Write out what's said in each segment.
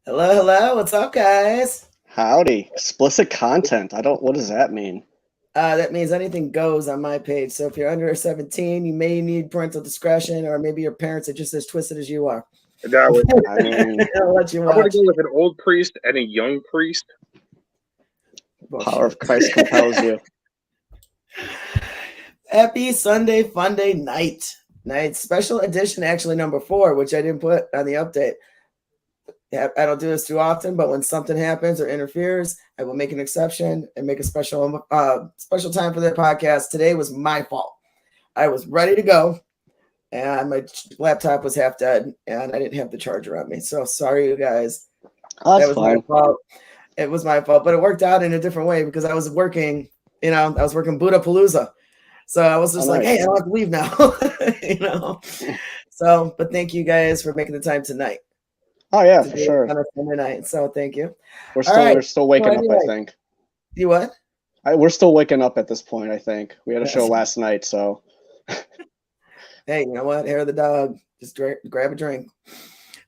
Hello, hello. What's up, guys? Howdy. Explicit content. What does that mean? That means anything goes on my page. So if you're under 17, you may need parental discretion, or maybe your parents are just as twisted as you are. I mean, I'll let you I'm going watch. to go with an old priest and a young priest. power of Christ compels you. Happy Sunday Funday night. Special edition, actually number 4, which I didn't put on the update. I don't do this too often, but when something happens or interferes, I will make an exception and make a special time for the podcast. Today was my fault. I was ready to go, and my laptop was half dead, and I didn't have the charger on me. So sorry, you guys. Oh, that was fine. my fault. It was my fault, but it worked out in a different way because I was working. I was working Budapalooza, so I was just like, nice. "Hey, I don't have to leave now." So, but thank you guys for making the time tonight. Oh yeah, for sure. On a Sunday night, so thank you. We're still waking up. I think. You what? We're still waking up at this point. I think we had a show last night, so. Hey, you know what? Hair of the dog. Just grab a drink.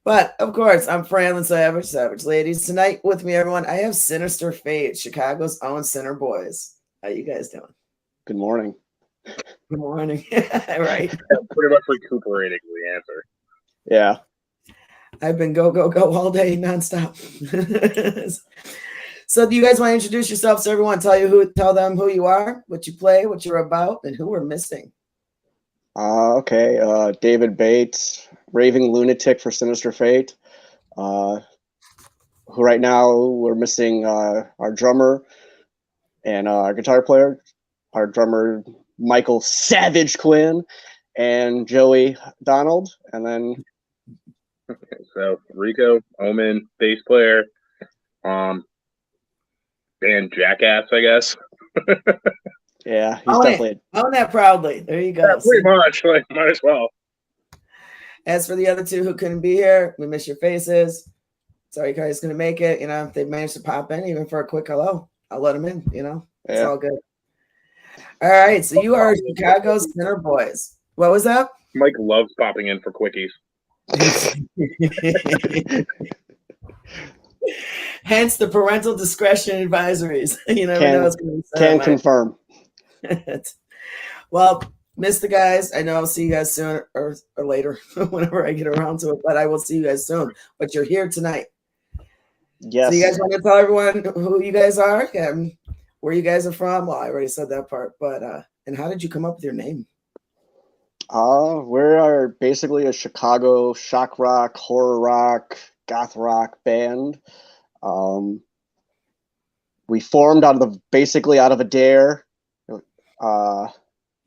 But of course, I'm Franlin Savage ladies. Tonight with me, everyone, I have Sinister Fate, Chicago's own Center Boys. How you guys doing? Good morning. Good morning. Right. Pretty much recuperating the answer. Yeah. I've been go all day nonstop. So do you guys want to introduce yourselves to everyone? Tell them who you are, what you play, what you're about, and who we're missing. Okay. David Bates, raving lunatic for Sinister Fate. Who right now we're missing our drummer and our guitar player, our drummer Michael Savage Quinn, and Joey Donald, and then. So Rico, Omen, bass player, and Jackass, I guess. Yeah, he's definitely own that proudly. There you go. Yeah, pretty much. Like, might as well. As for the other two who couldn't be here, we miss your faces. Sorry, you guys couldn't make it. If they managed to pop in, even for a quick hello, I'll let them in. It's all good. All right, so you are Chicago's Center Boys. What was that? Mike loves popping in for quickies. Hence the parental discretion advisories. You never know what's going to be said. Can confirm. Well, miss the guys. I know I'll see you guys soon or later whenever I get around to it, but I will see you guys soon. But you're here tonight. Yes. So you guys want to tell everyone who you guys are and where you guys are from? Well, I already said that part, but and how did you come up with your name? We're basically a Chicago shock rock, horror rock, goth rock band. We formed out of a dare,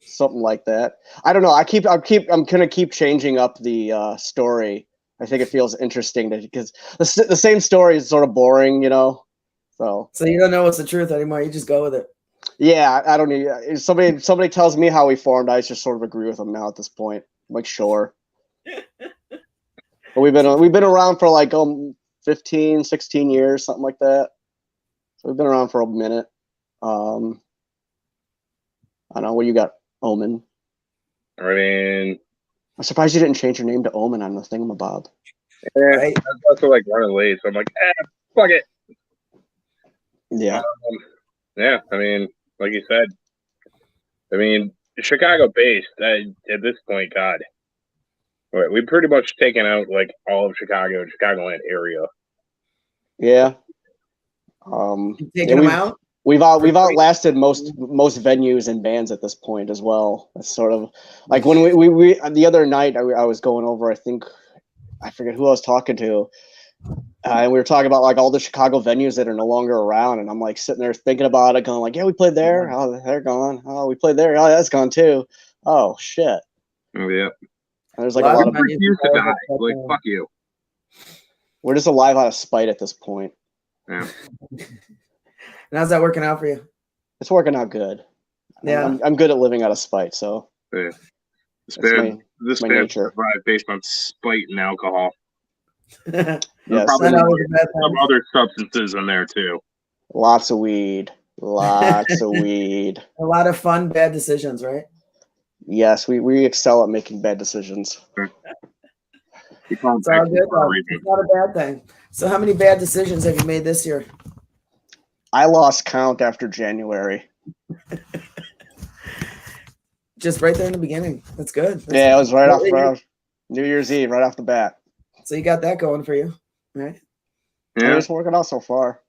something like that. I don't know. I'm gonna keep changing up the story. I think it feels interesting because the same story is sort of boring, So you don't know what's the truth anymore. You just go with it. Yeah, I don't need. If somebody tells me how we formed, I just sort of agree with them now at this point. I'm like, sure. But we've been around for like 15, 16 years, something like that. So we've been around for a minute. I don't know. What you got, Omen? I mean, I'm surprised you didn't change your name to Omen on the thingamabob. Right. I was also like running late, so I'm like, fuck it. Yeah. Yeah, I mean, like you said, Chicago-based, at this point, God, we've pretty much taken out like all of Chicago and Chicagoland area. Yeah. Taking them out? We've outlasted most venues and bands at this point as well. That's sort of like when we the other night I was going over. I forget who I was talking to. And we were talking about like all the Chicago venues that are no longer around, and I'm like sitting there thinking about it, going like, "Yeah, we played there. Oh, they're gone. Oh, we played there. Oh, that's gone too. Oh, shit." Oh yeah. And there's like a lot of venues to die. Like, fuck you. We're just alive out of spite at this point. Yeah. And how's that working out for you? It's working out good. Yeah, I'm good at living out of spite. So yeah. This band survived based on spite and alcohol. Yes, probably some other substances in there too. Lots of weed. Lots of weed. A lot of fun, bad decisions, right? Yes, we excel at making bad decisions. We call them It's all extras good for a though. reason. It's not a bad thing. So how many bad decisions have you made this year? I lost count after January. Just right there in the beginning. That's good. Yeah, it was right Well, off New Year's Eve, right off the bat. So you got that going for you, right? I mean, Yeah. it's working out so far.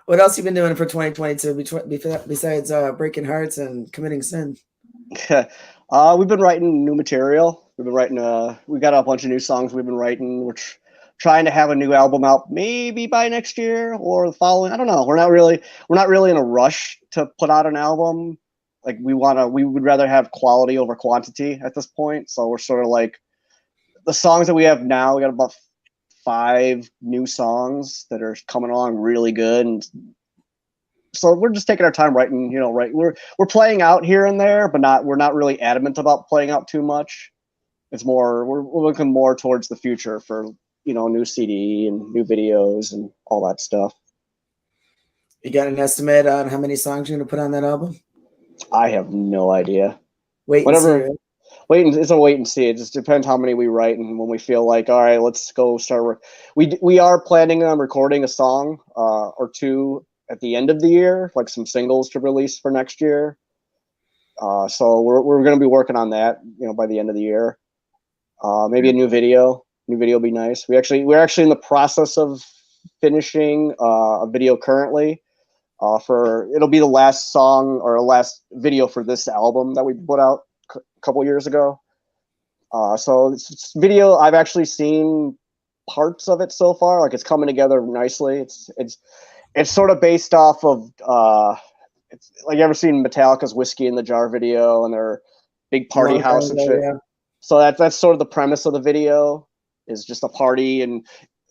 What else you been doing for 2022 besides breaking hearts and committing sin? We've been writing new material. We've been writing. We got a bunch of new songs we've been writing. We're trying to have a new album out maybe by next year or the following. I don't know. We're not really in a rush to put out an album. Like we would rather have quality over quantity at this point. So we're sort of like the songs that we have now. We got about 5 new songs that are coming along really good, and so we're just taking our time writing. We're playing out here and there, but we're not really adamant about playing out too much. It's more we're looking more towards the future for new CD and new videos and all that stuff. You got an estimate on how many songs you're gonna put on that album? I have no idea. Wait and see, right? It's a wait and see. It just depends how many we write and when we feel like, all right, let's go start. We are planning on recording a song or two at the end of the year, like some singles to release for next year. So we're going to be working on that, by the end of the year. Maybe a new video. New video will be nice. We're actually in the process of finishing a video currently. It'll be the last song or last video for this album that we put out a couple years ago. So it's video. I've actually seen parts of it so far. Like it's coming together nicely. It's sort of based off of it's like you ever seen Metallica's Whiskey in the Jar video and their big party house and shit. Yeah. So that's sort of the premise of the video, is just a party and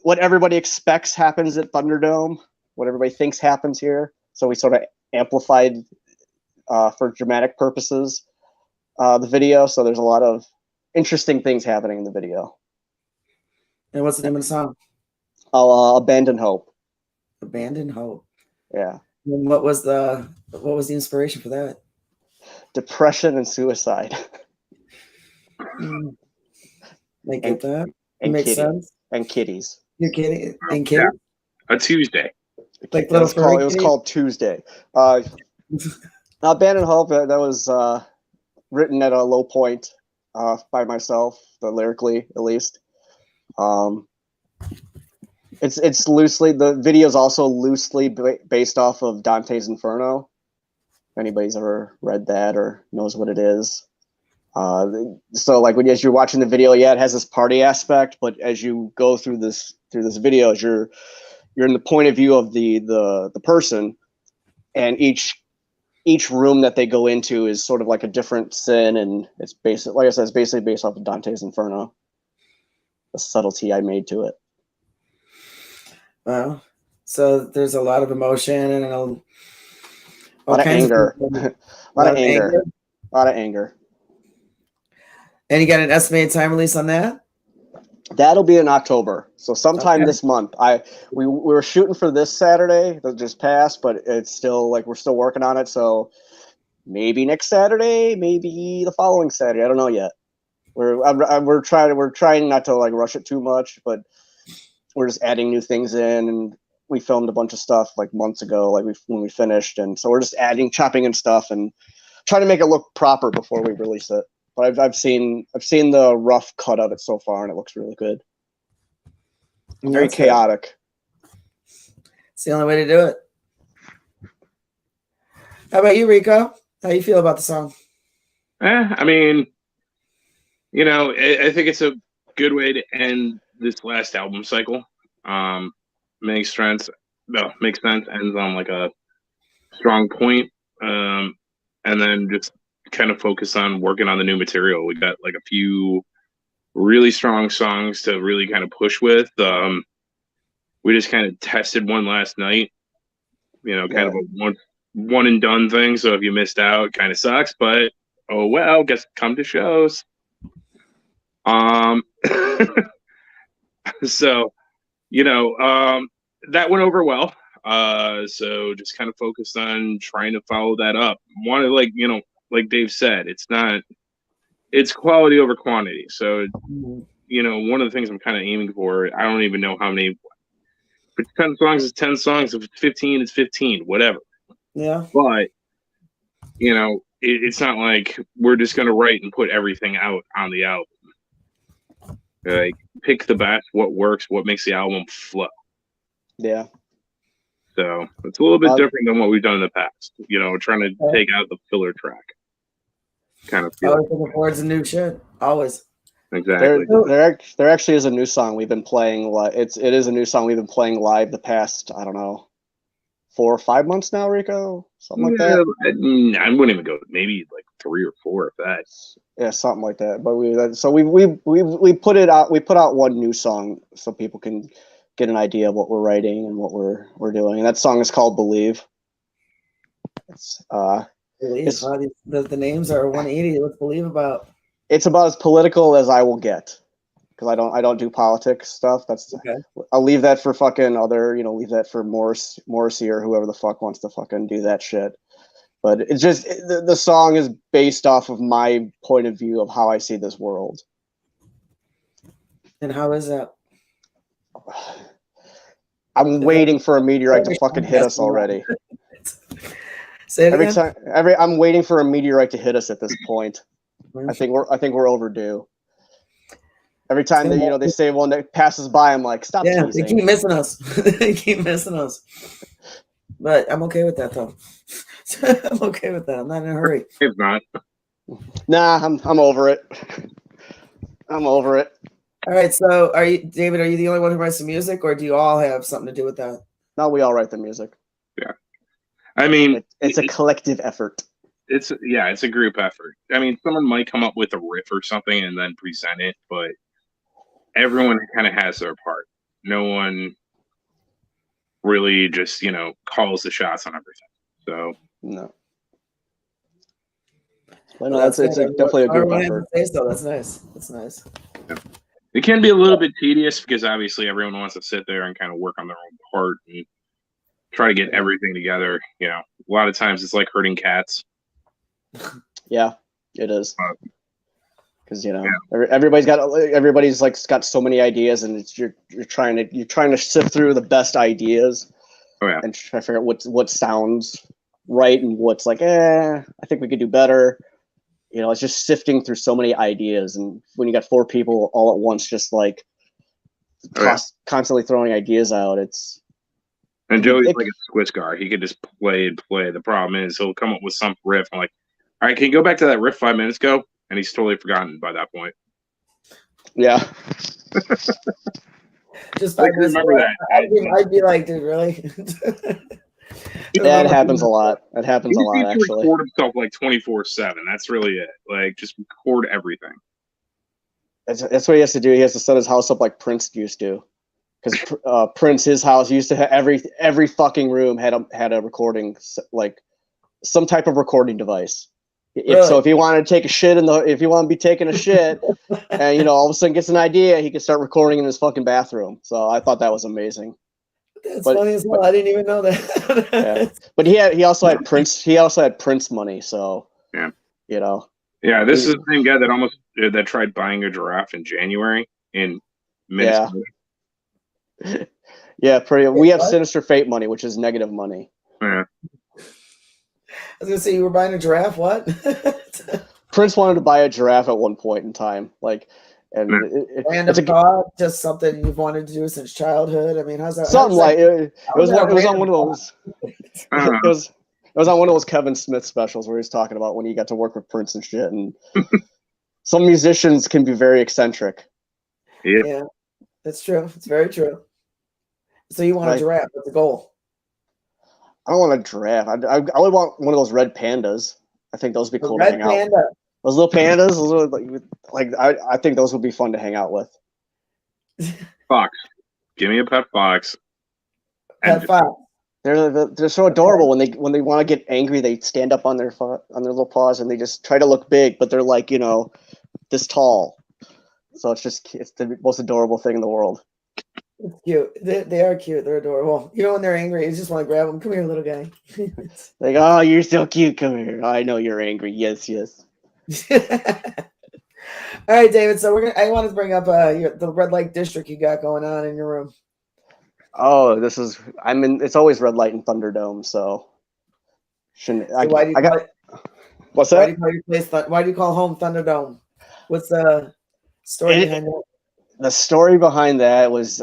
what everybody expects happens at Thunderdome, what everybody thinks happens here. So we sort of amplified for dramatic purposes the video. So there's a lot of interesting things happening in the video. And what's the name of the song? Abandon Hope. Abandon Hope. Yeah. And what was the inspiration for that? Depression and suicide. I get that. And Makes kitty, sense. And kitties. You're kidding? And kitty? A Tuesday. Like It little was furry called kitty? Tuesday. Abandon Hope, that was written at a low point by myself, lyrically at least. It's loosely, the video is also loosely based off of Dante's Inferno. If anybody's ever read that or knows what it is. So like as you're watching the video, yeah, it has this party aspect, but as you go through this video, you're in the point of view of the person, and each room that they go into is sort of like a different sin, and it's basically, like I said, it's basically based off of Dante's Inferno. The subtlety I made to it. Wow. So there's a lot of emotion and a lot of anger. A lot of anger. A lot of anger. And you got an estimated time release on that? That'll be in October. So sometime this month. We were shooting for this Saturday that just passed, but it's still like we're still working on it. So maybe next Saturday, maybe the following Saturday. I don't know yet. We're trying not to like rush it too much, but we're just adding new things in, and we filmed a bunch of stuff like months ago, like when we finished, and so we're just chopping in stuff and trying to make it look proper before we release it. But I've seen the rough cut of it so far, and it looks really good. Very chaotic. It's the only way to do it. How about you, Rico? How you feel about the song? I mean, I think it's a good way to end this last album cycle. Makes sense. Ends on like a strong point. And then just kind of focus on working on the new material. We got like a few really strong songs to really kind of push with. We just kind of tested one last night. Kind of a one and done thing. So if you missed out, it kind of sucks. But oh well, guess come to shows. So, that went over well. So just kind of focused on trying to follow that up. Like Dave said, it's quality over quantity. So, one of the things I'm kind of aiming for, I don't even know how many. If it's 10 songs, it's 10 songs. If it's 15, it's 15, whatever. Yeah. But, it's not like we're just going to write and put everything out on the album. Like, pick the best, what works, what makes the album flow. Yeah. So it's a little bit different than what we've done in the past. Trying to take out the filler track. Kind of feel. Always looking forward to new shit. Always. Exactly. There actually is a new song we've been playing. It is a new song we've been playing live the past, I don't know, 4 or 5 months now, Rico, something like that. I wouldn't even go. Maybe like 3 or 4, if that. Yeah, something like that. But we put it out. We put out one new song so people can get an idea of what we're writing and what we're doing. And that song is called "Believe." Believe. The names are 180. What's Believe about? It's about as political as I will get, because I don't do politics stuff. That's okay. I'll leave that for fucking other, leave that for Morrissey or whoever the fuck wants to fucking do that shit. But it's just the song is based off of my point of view of how I see this world. And how is that? I'm waiting for a meteorite to fucking hit us already. Say it again? I'm waiting for a meteorite to hit us at this point. I think we're overdue. Every time they say one that passes by, I'm like, stop teasing. They keep missing us. They keep missing us. But I'm okay with that though. I'm okay with that. I'm not in a hurry. If not. Nah, I'm over it. I'm over it. All right, so David, are you the only one who writes the music, or do you all have something to do with that? No, we all write the music. Yeah. I mean, it's a collective effort. It's a group effort. I mean, someone might come up with a riff or something and then present it, but everyone kind of has their part. No one really just, calls the shots on everything. So no. Well, no, it's definitely a group effort. So that's nice. That's nice. Yeah. It can be a little bit tedious because obviously everyone wants to sit there and kind of work on their own part and try to get everything together. A lot of times it's like herding cats. Yeah, it is. Because everybody's like got so many ideas, and you're trying to sift through the best ideas. Oh, yeah. And try to figure out what sounds right and what's like, I think we could do better. It's just sifting through so many ideas, and when you got 4 people all at once, just like constantly throwing ideas out, And Joey's like a Swiss guard. He could just play and play. The problem is he'll come up with some riff. I'm like, all right, can you go back to that riff 5 minutes ago? And he's totally forgotten by that point. Yeah. Just 5 minutes. Remember that. I'd be like, dude, really? Yeah, it happens a lot. It happens a lot, actually. Record himself like 24/7. That's really it. Like, just record everything. That's what he has to do. He has to set his house up like Prince used to. Because Prince, his house used to have every fucking room had a recording, like some type of recording device. Really? So if he wanted to take a shit if he wanted to be taking a shit, and all of a sudden gets an idea, he could start recording in his fucking bathroom. So I thought that was amazing. That's funny as hell. I didn't even know that. Yeah. But he also had Prince. He also had Prince money. So yeah, Yeah, this is the same guy that tried buying a giraffe in January in Minnesota. Yeah. Yeah, pretty. We have Sinister Fate money, which is negative money. Yeah. I was gonna say you were buying a giraffe. What? Prince wanted to buy a giraffe at one point in time, it's a god, just something you've wanted to do since childhood. I mean, how's that? Something like it was on one of those. It was on one of those Kevin Smith specials where he was talking about when he got to work with Prince and shit. And some musicians can be very eccentric. Yeah, that's true. It's very true. So you want a giraffe? What's the goal? I don't want a giraffe. I would want one of those red pandas. I think those would be cool to hang out. Those little pandas, I think those would be fun to hang out with. Fox. Give me a pet fox. Pet fox. They're so adorable. When they want to get angry, they stand up on their little paws and they just try to look big, but they're like, this tall. So it's the most adorable thing in the world. It's cute. They are cute. They're adorable. When they're angry, you just want to grab them. Come here, little guy. Like, oh, you're so cute. Come here. I know you're angry. Yes, yes. All right, David. So I wanted to bring up the red light district you got going on in your room. Oh, it's always red light and Thunderdome, so shouldn't So why do you I got what's why do that? you call your place why do you call home Thunderdome? What's the story behind that? The story behind that was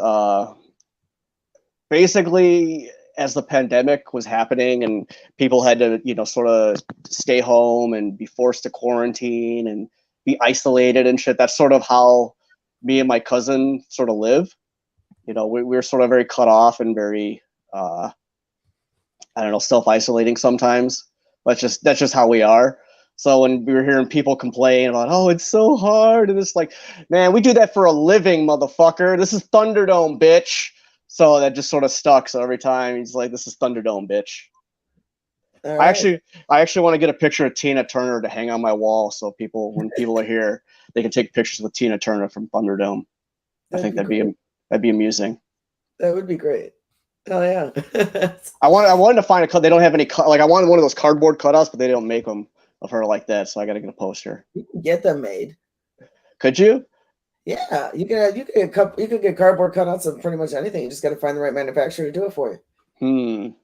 basically as the pandemic was happening and people had to, sort of stay home and be forced to quarantine and be isolated and shit. That's sort of how me and my cousin sort of live. We're sort of very cut off and very, I don't know, self-isolating sometimes. That's just how we are. So when we were hearing people complain about, oh, it's so hard, and it's like, man, we do that for a living, motherfucker. This is Thunderdome, bitch. So that just sort of stuck. So every time he's like, "This is Thunderdome, bitch." All I right. actually want to get a picture of Tina Turner to hang on my wall, so when people are here, they can take pictures with Tina Turner from Thunderdome. I think that'd be amusing. That would be great. Oh yeah. I wanted to find a cut. They don't have any like I wanted one of those cardboard cutouts, but they don't make them of her like that. So I got to get a poster. You can get them made. Could you? Yeah, you could get cardboard cutouts of pretty much anything. You just got to find the right manufacturer to do it for you.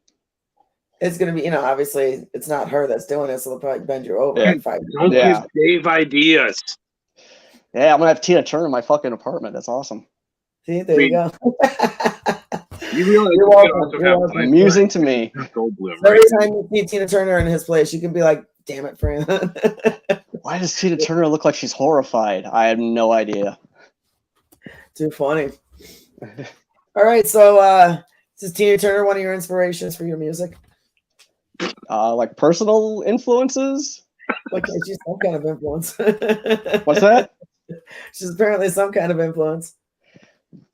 It's gonna be, obviously it's not her that's doing it, so they'll probably bend you over in 5 Don't give Dave ideas. Yeah, I'm gonna have Tina Turner in my fucking apartment. That's awesome. See, there you go. You realize You're welcome. Amusing to me. So every time you see Tina Turner in his place, you can be like, "Damn it, Fran." Why does Tina Turner look like she's horrified? I have no idea. Too funny. All right, so is Tina Turner one of your inspirations for your music? Like personal influences? Like she's some kind of influence. What's that? She's apparently some kind of influence.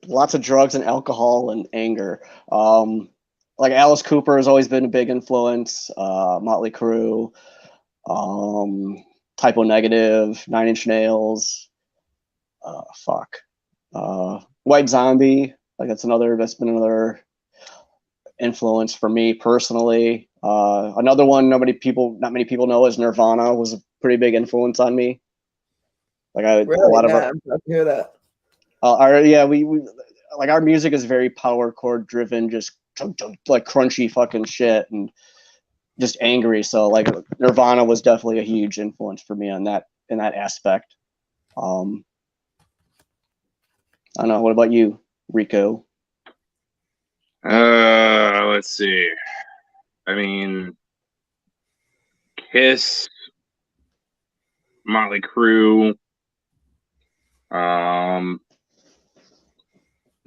Lots of drugs and alcohol and anger. Like Alice Cooper has always been a big influence. Motley Crue, Typo Negative, Nine Inch Nails. White Zombie. Like that's been another influence for me personally. Another one not many people know is Nirvana was a pretty big influence on me. Like a lot of I'm glad to hear that. We like our music is very power chord driven, just like crunchy fucking shit and just angry. So like Nirvana was definitely a huge influence for me in that aspect. I don't know. What about you, Rico? Let's see. I mean, Kiss, Motley Crue,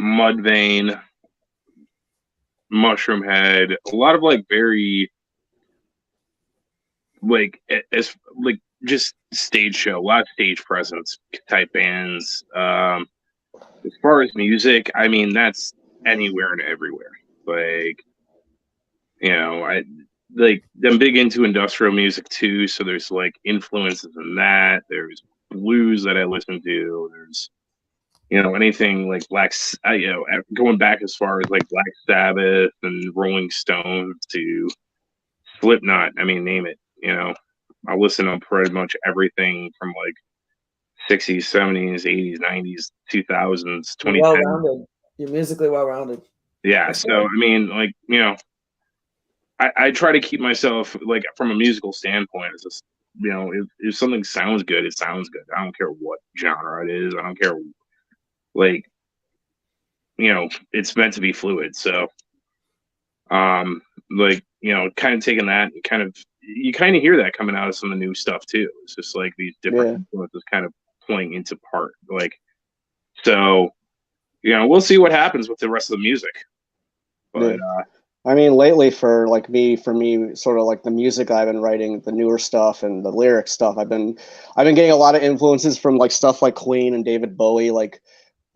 Mudvayne, Mushroomhead, a lot of like very like as like just stage show, a lot of stage presence type bands. As far as music, I mean that's anywhere and everywhere. Like, I like I'm big into industrial music too, so there's like influences in that. There's blues that I listen to. There's anything like going back as far as like Black Sabbath and Rolling Stones to Slipknot. I mean, name it. I listen to pretty much everything from like 60s, 70s, 80s, 90s, 2000s, 2010s. Well-rounded. You're musically well-rounded. Yeah. So I mean, like I try to keep myself like from a musical standpoint. It's just if something sounds good, it sounds good. I don't care what genre it is. I don't care like it's meant to be fluid. So like kind of taking that and you kind of hear that coming out of some of the new stuff too. It's just like these different influences kind of playing into part. Like, so we'll see what happens with the rest of the music. But I mean, lately for me, sort of like the music I've been writing, the newer stuff and the lyric stuff, I've been getting a lot of influences from like stuff like Queen and David Bowie, like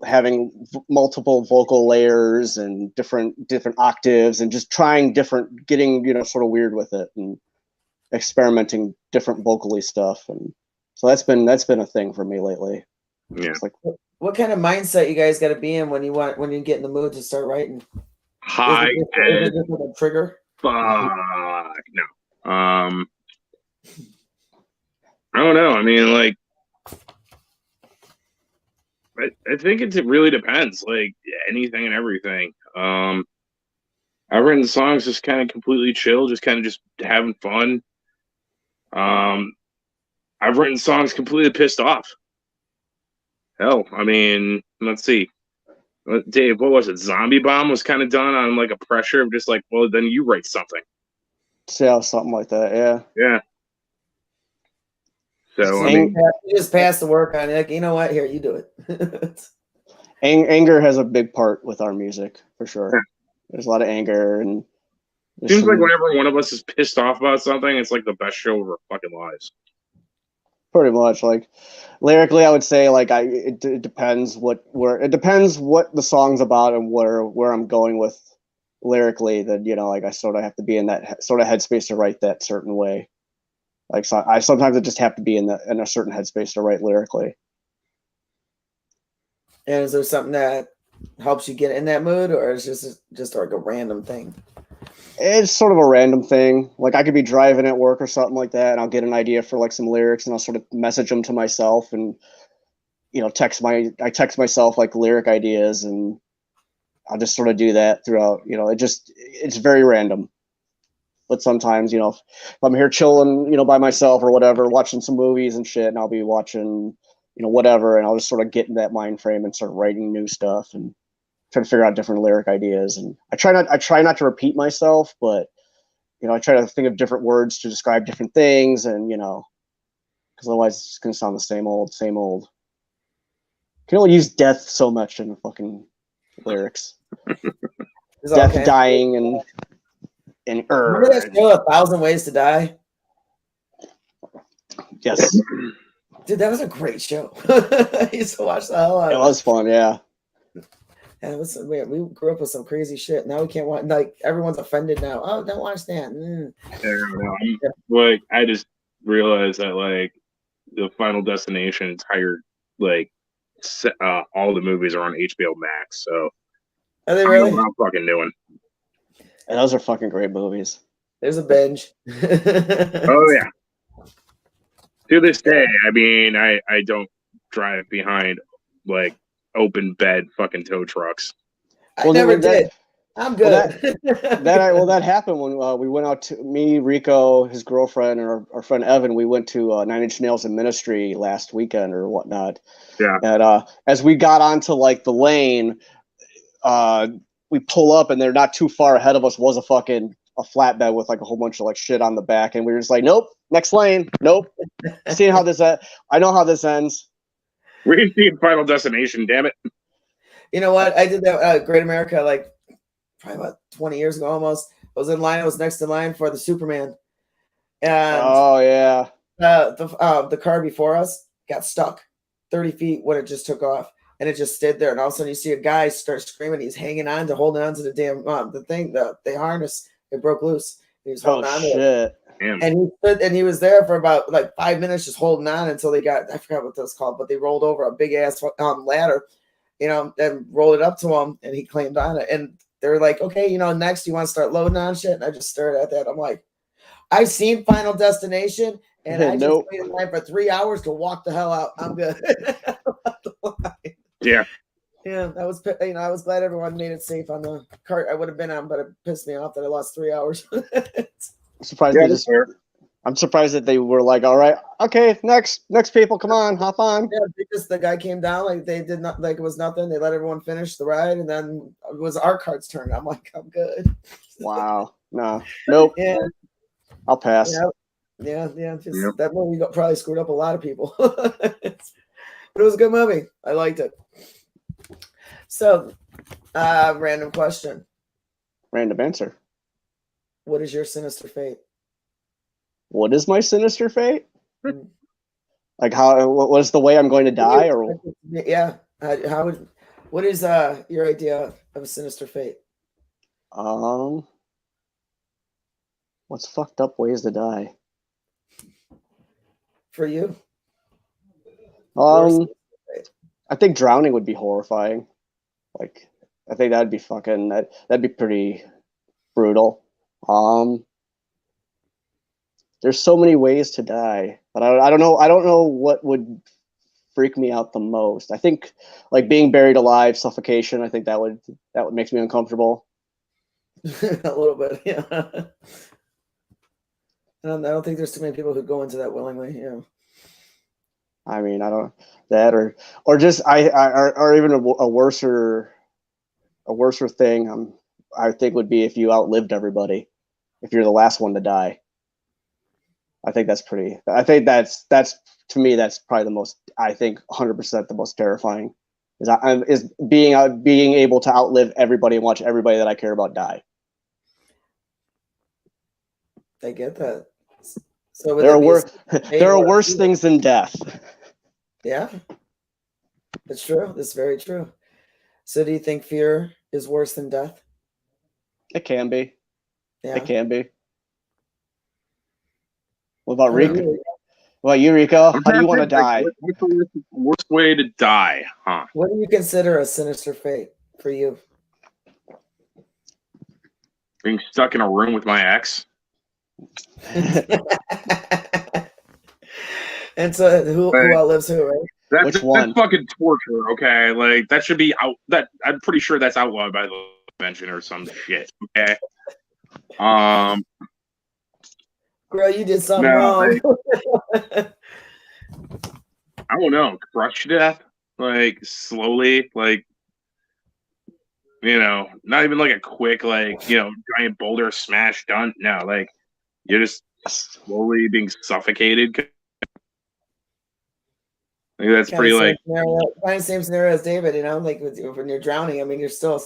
having multiple vocal layers and different octaves and just trying getting sort of weird with it and experimenting different vocally stuff. And so that's been a thing for me lately. Yeah. Like, what kind of mindset you guys got to be in when you get in the mood to start writing? High is it just like a trigger? Fuck no. I don't know. I mean, like I think it really depends. Like anything and everything. I've written songs just kind of completely chill, just kind of just having fun. I've written songs completely pissed off. Hell, I mean, let's see. Dave, what was it? Zombie Bomb was kind of done on like a pressure of just like, well, then you write something. Yeah, something like that. Yeah. Yeah. So I you mean, just pass the work on it. Like, you know what? Here, you do it. Anger has a big part with our music for sure. Yeah. There's a lot of anger and seems like whenever one of us is pissed off about something, it's like the best show of our fucking lives. Pretty much, like lyrically, I would say like it depends what the song's about and where I'm going with lyrically. Then like I sort of have to be in that sort of headspace to write that certain way. Like so I sometimes just have to be in a certain headspace to write lyrically. And is there something that helps you get in that mood, or is it just like a random thing? It's sort of a random thing. Like I could be driving at work or something like that, and I'll get an idea for like some lyrics, and I'll sort of message them to myself, and I text myself like lyric ideas, and I'll just sort of do that throughout. It's very random. But sometimes, if I'm here chilling, by myself or whatever, watching some movies and shit, and I'll be watching, whatever, and I'll just sort of get in that mind frame and start writing new stuff and try to figure out different lyric ideas. And I try not to repeat myself, but I try to think of different words to describe different things, and because otherwise it's gonna sound the same old, same old. You can only use death so much in fucking lyrics. Death, dying, and remember that show 1,000 Ways to Die? Yes. Dude, that was a great show. I used to watch the hell out of it. It was fun, yeah. And it was weird. We grew up with some crazy shit. Now we can't watch. Like everyone's offended now. Oh, don't watch that. Like I just realized that like the Final Destination entire like all the movies are on HBO Max. So are they really? I'm fucking doing. And those are fucking great movies. There's a binge. Oh yeah. To this day, I mean, I don't drive behind like open bed fucking tow trucks. I never did. I'm good. That happened when we went out to me, Rico, his girlfriend, and our friend Evan. We went to Nine Inch Nails in Ministry last weekend or whatnot. Yeah. And as we got onto like the lane, we pull up, and they're not too far ahead of us was a flatbed with like a whole bunch of like shit on the back, and we were just like, nope, next lane, nope. Seeing how this I know how this ends. We've seen Final Destination, damn it. You know what? I did that Great America like probably about 20 years ago almost. I was in line. I was next in line for the Superman. And oh yeah. The car before us got stuck 30 feet when it just took off. And it just stayed there. And all of a sudden you see a guy start screaming. He's holding on to the damn the thing, the harness. It broke loose. He was holding on to it. Damn. And he stood and he was there for about like 5 minutes just holding on until they got, I forgot what that was called, but they rolled over a big ass ladder, and rolled it up to him, and he claimed on it. And they were like, okay, next you want to start loading on shit? And I just stared at that. I'm like, I've seen Final Destination, and I just waited in line for 3 hours to walk the hell out. I'm good. Yeah. Yeah, I was glad everyone made it safe on the cart I would have been on, but it pissed me off that I lost 3 hours. I'm surprised that they were like, all right, okay, next people, come on, hop on. Yeah, because the guy came down like they did not, like it was nothing. They let everyone finish the ride, and then it was our cart's turn. I'm like, I'm good. Wow. No. Nope. Yeah. I'll pass. Yeah. That movie probably screwed up a lot of people. But it was a good movie. I liked it. So, random question. Random answer. What is your sinister fate? What is my sinister fate? Like what is the way I'm going to die, or yeah? What is your idea of a sinister fate? What's fucked up ways to die? For you? I think drowning would be horrifying. Like, I think that'd be that'd be pretty brutal. There's so many ways to die, but I don't know what would freak me out the most. I think like being buried alive, suffocation. I think that would make me uncomfortable. A little bit, yeah. I don't think there's too many people who go into that willingly. Yeah. I mean, I don't that or just or even a worser thing. I think would be if you outlived everybody, if you're the last one to die. I think that's to me that's probably the most. I think 100% the most terrifying is being able to outlive everybody and watch everybody that I care about die. I get that. So there are worse things than death. Yeah, that's true. That's very true. So do you think fear is worse than death? It can be. Yeah. It can be. What about Rico? What about you, Rico? How do you want to die? What's the worst way to die, huh? What do you consider a sinister fate for you? Being stuck in a room with my ex. And so who outlives who, right? Which one? That's fucking torture, okay? Like that should be out. That I'm pretty sure that's outlawed by the convention or some shit. Okay. Girl, you did something wrong. I don't know. Crush to death, like slowly, like not even like a quick, like giant boulder smash done. No, like you're just slowly being suffocated. Like that's pretty like kind of same scenario as David. Like when you're drowning. I mean, you're still,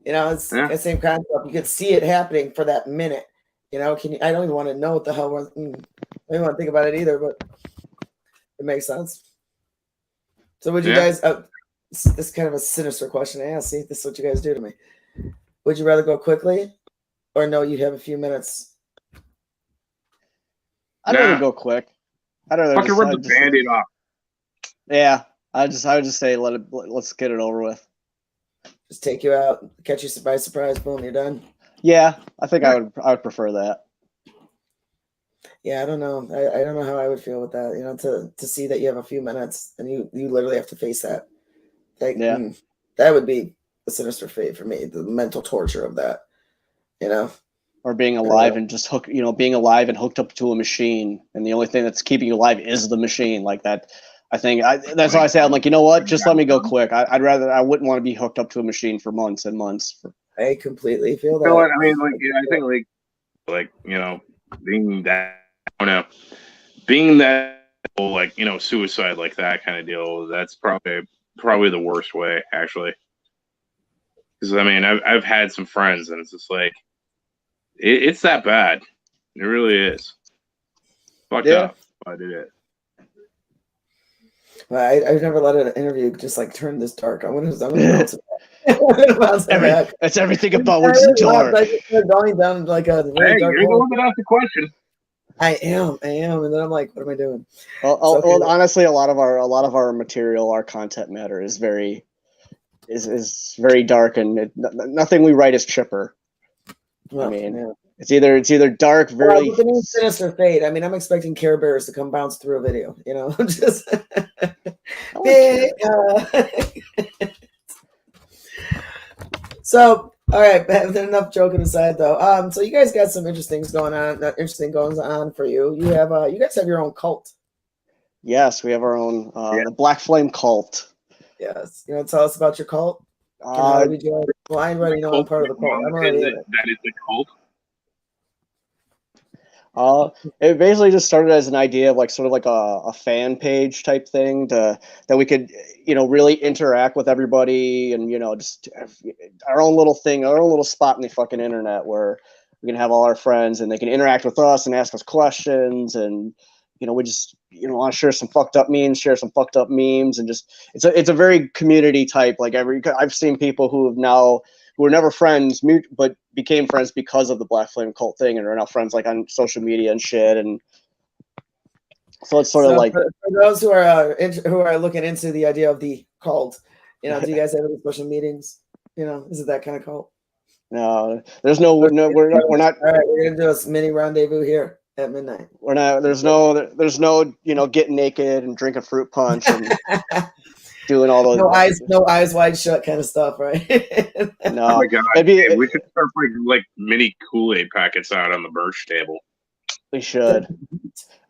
it's the same concept. You could see it happening for that minute. I don't even want to know what the hell was. I don't even want to think about it either, but it makes sense. So would you guys, this is kind of a sinister question to ask. See, this is what you guys do to me. Would you rather go quickly or no, you have a few minutes? I'd rather go quick. I'd rather fucking rip the Band-Aid off. Yeah. I would just say let's get it over with. Just take you out, catch you by surprise, boom, you're done. Yeah, I think I would prefer that. Yeah, I don't know. I don't know how I would feel with that. To see that you have a few minutes and you literally have to face that. Like, that would be a sinister fate for me. The mental torture of that. Or being alive and just being alive and hooked up to a machine, and the only thing that's keeping you alive is the machine. Like that. That's why I say I'm like, you know what? Just let me go quick. I wouldn't want to be hooked up to a machine for months and months. I completely feel that. I mean, I think being that, I don't know, being that suicide like that kind of deal. That's probably the worst way, actually. Because I mean, I've had some friends, and it's just like it's that bad. It really is. Fucked up, but it is. Well, I've never let an interview just like turn this dark. I'm gonna That's everything about what's dark. Going down like a really dark you're going to ask the question. I am, and then I'm like, what am I doing? Well, honestly, a lot of our material, our content matter is very dark, and nothing we write is chipper. Well, I mean, it's either dark, very sinister fate. I mean, I'm expecting Care Bears to come bounce through a video. I'm just big. So, all right, enough joking aside, though. So you guys got some interesting going on for you. You guys have your own cult. Yes, we have our own the Black Flame cult. Yes, tell us about your cult. How did you join? Well, I already know I'm part of the cult. That is the cult. It basically just started as an idea of sort of like a fan page type thing that we could, really interact with everybody and, just our own little thing, our own little spot in the fucking internet where we can have all our friends and they can interact with us and ask us questions. And, we just, want to share some fucked up memes, and just, it's a very community type. I've seen people who were never friends, but became friends because of the Black Flame cult thing, and are now friends on social media and shit. And so it's sort of like for those who are looking into the idea of the cult, do you guys have any special meetings? Is it that kind of cult? No, there's no. We're not. All right, we're gonna do a mini rendezvous here. at midnight. We're not. There's no getting naked and drinking fruit punch and doing all those. No eyes wide shut kind of stuff, right? No. Oh my god! Maybe Hey, we should start putting like mini Kool-Aid packets out on the merch table. we should.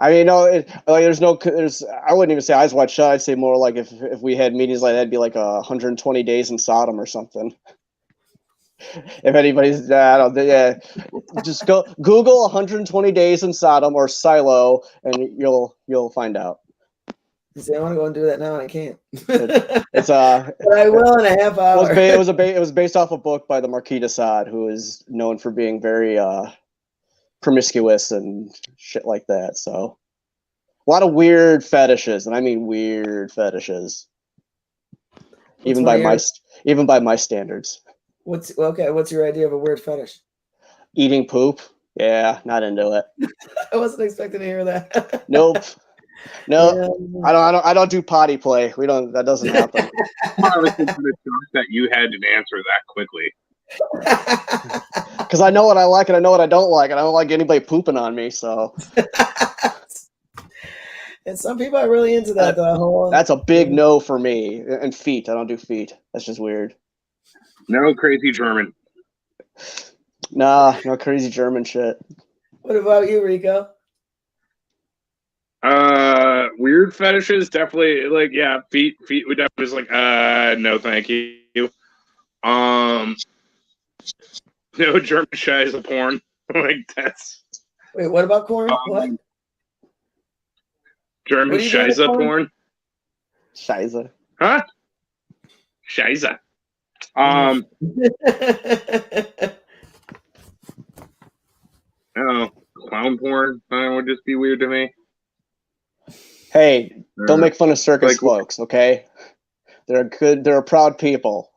I mean, there's I wouldn't even say eyes wide shut. I'd say more like if we had meetings like that, it'd be like 120 days in Sodom or something. If anybody's, just go Google 120 days in Sodom or Silo, and you'll find out. You say I want to go and do that now, and I can't. It's but I will in a half hour. It was based off a book by the Marquis de Sade, who is known for being very promiscuous and shit like that. So a lot of weird fetishes, and I mean weird fetishes, even by my standards. What's your idea of a weird fetish? Eating poop. Yeah, not into it. I wasn't expecting to hear that. Nope. No, Yeah. I don't do potty play. That doesn't happen. I was thinking that you had an answer that quickly. Because I know what I like and I know what I don't like, and I don't like anybody pooping on me. So, and some people are really into that. That's a big no for me. And feet, I don't do feet. That's just weird. No crazy German. Nah, no crazy German shit. What about you, Rico? Weird fetishes, definitely feet would definitely just no thank you. No German shiza porn. That's Wait, what about corn? What? German shiza porn? Shiza. Huh? Shiza. Clown porn would just be weird to me. Hey, don't make fun of circus folks, okay? They're proud people.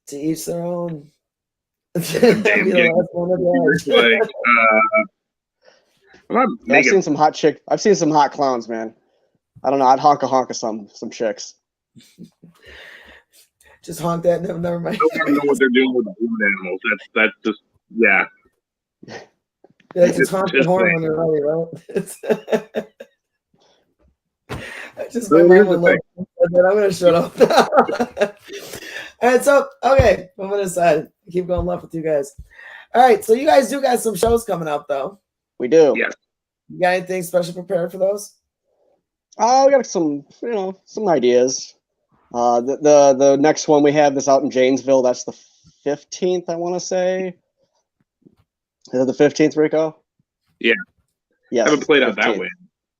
To each their own. I've seen some hot clowns, man. I don't know. I'd honk some chicks. Just honk that. Never mind. I don't know what they're doing with the balloon animals. That's just Yeah, just honk the horn when they're ready, right? I just my mind went low. I'm gonna shut up. All right, so okay, I'm gonna decide. Keep going left with you guys. All right, so you guys do got some shows coming up, though. We do. Yes. You got anything special prepared for those? Oh, we got some ideas. The next one we have is out in Janesville. That's the 15th, I want to say. Is it the 15th, Rico? Yeah. Yes. I haven't played out 15th. that way in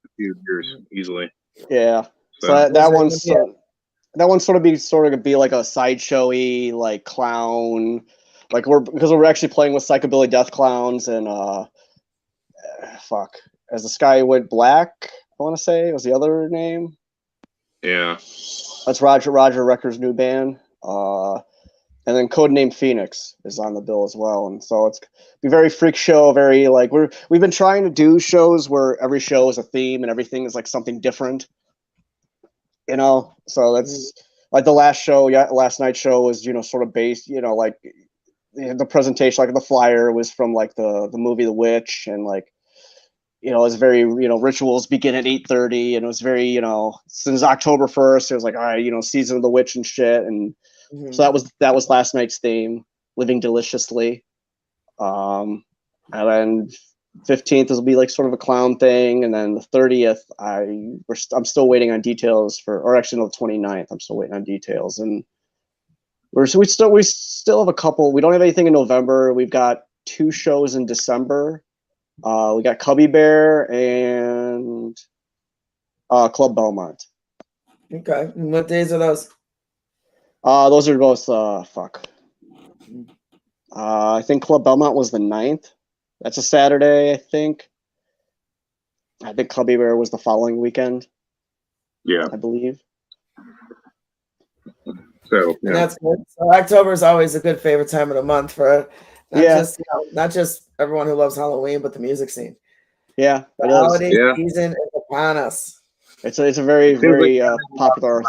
a few years easily. Yeah. So that one's sort of be like a sideshowy, like clown, like because we're actually playing with Psychobilly Death Clowns and As the Sky Went Black, I want to say was the other name. Yeah. That's Roger Recker's new band. And then Codename Phoenix is on the bill as well. And so it's be very freak show, very like we've been trying to do shows where every show is a theme and everything is like something different. So that's like the last night's show was, sort of based, like the presentation, like the flyer was from like the movie The Witch, and like, it's very, rituals begin at 8:30, and it was very, since October 1st, it was like, all right, season of the witch and shit. And so that was last night's theme, Living Deliciously. And then 15th will be like sort of a clown thing, and then the 30th I'm still waiting on details the 29th I'm still waiting on details, and we still have a couple. We don't have anything in November. We've got 2 shows in December. We got Cubby Bear and Club Belmont. Okay, and what days are those? Those are both I think Club Belmont was the 9th. That's a Saturday, I think. I think Cubby Bear was the following weekend. Yeah, I believe. So yeah. That's good. So October is always a good favorite time of the month for not just everyone who loves Halloween, but the music scene. Yeah, the holiday season is upon us. It's a very very popular.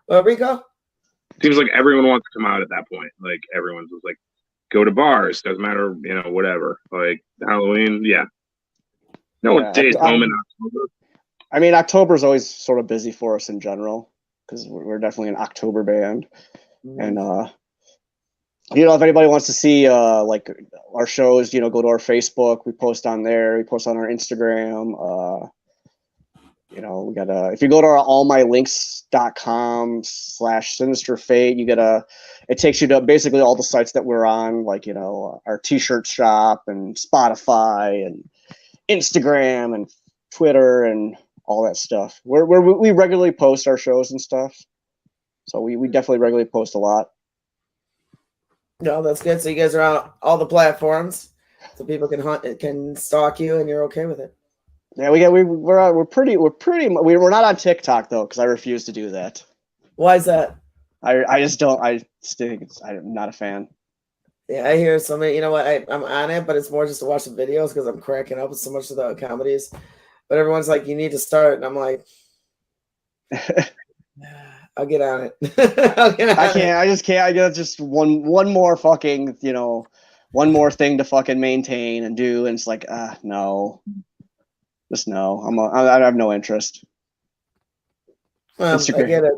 Rico? Seems like everyone wants to come out at that point. Like everyone's just like, go to bars. Doesn't matter, whatever. Like Halloween, yeah. No one stays home in October. I mean, October is always sort of busy for us in general because we're definitely an October band, and if anybody wants to see like our shows, go to our Facebook. We post on there. We post on our Instagram. We got if you go to our allmylinks.com/Sinister Fate, it takes you to basically all the sites that we're on, like, our t-shirt shop and Spotify and Instagram and Twitter and all that stuff. We regularly post our shows and stuff. So we definitely regularly post a lot. No, that's good. So you guys are on all the platforms, so people can stalk you, and you're okay with it. Yeah, we're not on TikTok though, because I refuse to do that. Why is that? I just don't. I think I'm not a fan. Yeah, I hear so many. You know what? I'm on it, but it's more just to watch the videos because I'm cracking up with so much of the comedies. But everyone's like, "You need to start," and I'm like, "I'll get on it." I can't. I just can't. I got just one more fucking one more thing to fucking maintain and do, and it's like, no. Just no. I have no interest. I get it.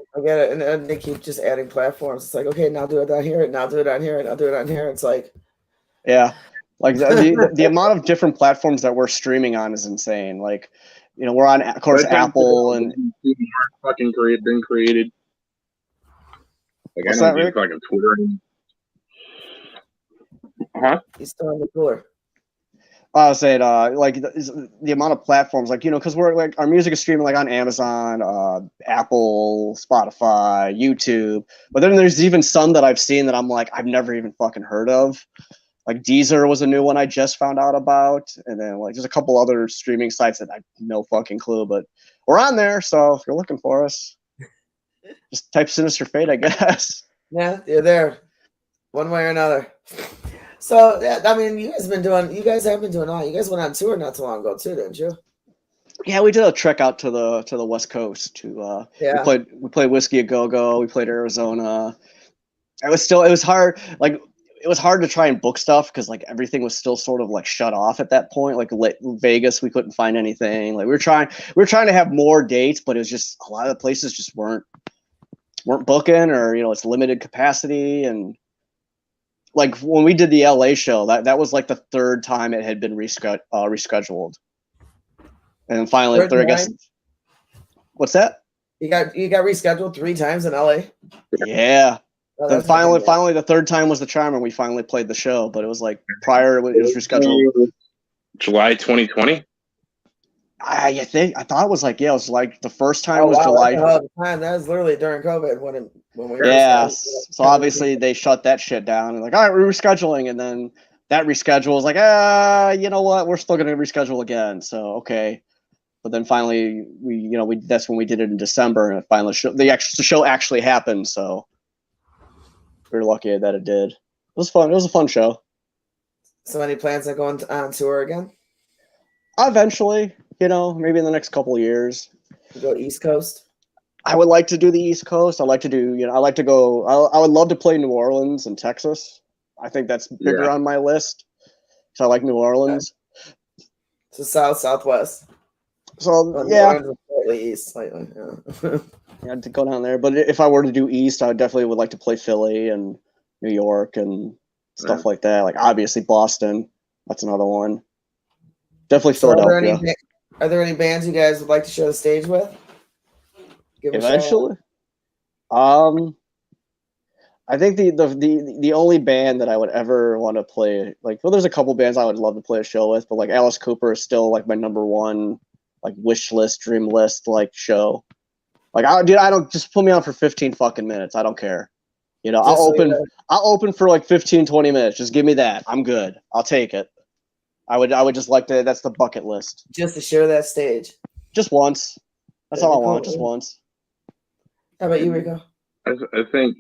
And they keep just adding platforms. It's like, okay, now do it down here, and now do it on here, and now do it on here. It's like, yeah, like the amount of different platforms that we're streaming on is insane. Like, we're on, of course, Apple and fucking been created. Like, what's I don't that, do Rick? fucking Twitter. Huh? He's still on the cooler. I was saying, like the amount of platforms, like, because we're like our music is streaming like on Amazon, Apple, Spotify, YouTube. But then there's even some that I've seen that I'm like, I've never even fucking heard of. Like Deezer was a new one I just found out about, and then like there's a couple other streaming sites that I have no fucking clue, but we're on there. So if you're looking for us, just type Sinister Fate, I guess. Yeah, you're there, one way or another. So yeah, I mean, you guys have been doing a lot. You guys went on tour not too long ago too, didn't you? Yeah, we did a trek out to the West Coast to we played Whiskey a Go Go, we played Arizona. It was hard, like it was hard to try and book stuff because like everything was still sort of like shut off at that point. Like Vegas, we couldn't find anything. Like we were trying to have more dates, but it was just a lot of the places just weren't booking, or it's limited capacity. And like when we did the LA show, that was like the third time it had been rescheduled. And finally, I guess. What's that? You got rescheduled 3 times in LA. Yeah. Oh, then finally, the third time was the charm, and we finally played the show. But it was like prior, it was rescheduled. July 2020. I thought it was like, it was like the first time was July. The time that was literally during COVID when we were. Yeah. So obviously they shut that shit down and like, all right, we're rescheduling, and then that reschedule was like, you know what, we're still gonna reschedule again. So okay. But then finally, that's when we did it in December, and finally the show actually happened. So we were lucky that it did. It was fun. It was a fun show. So any plans on going on tour again? Eventually, maybe in the next couple of years. Go East Coast? I would like to do the East Coast. I like to do, I like to go. I would love to play New Orleans and Texas. I think that's bigger on my list. So I like New Orleans. So Southwest. So yeah, slightly east, slightly. Yeah. Yeah, to go down there. But if I were to do East, I definitely would like to play Philly and New York and stuff like that. Like obviously Boston. That's another one. Definitely Philadelphia. Are there any bands you guys would like to share the stage with? Eventually. I think the only band that I would ever want to play, like, well, there's a couple bands I would love to play a show with, but like Alice Cooper is still like my number one, like wish list, dream list, like show. Like, I don't just put me on for 15 fucking minutes. I don't care. I'll open for like 15, 20 minutes. Just give me that. I'm good. I'll take it. I would just like to. That's the bucket list. Just to share that stage. Just once. That's all I want. Just once. How about you, Rico? I think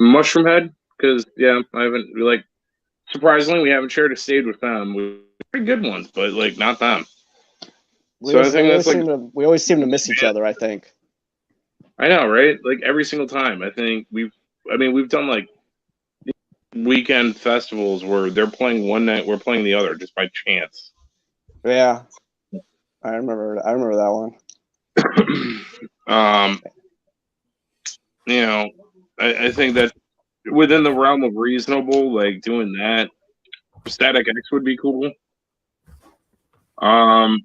Mushroomhead, because I haven't surprisingly we haven't shared a stage with them. We're pretty good ones, but like not them. We always seem to miss each other. I think. I know, right? Like every single time. I think we've done like weekend festivals where they're playing one night, we're playing the other just by chance. Yeah, I remember that one. You know, I think that within the realm of reasonable, like doing that, Static X would be cool. I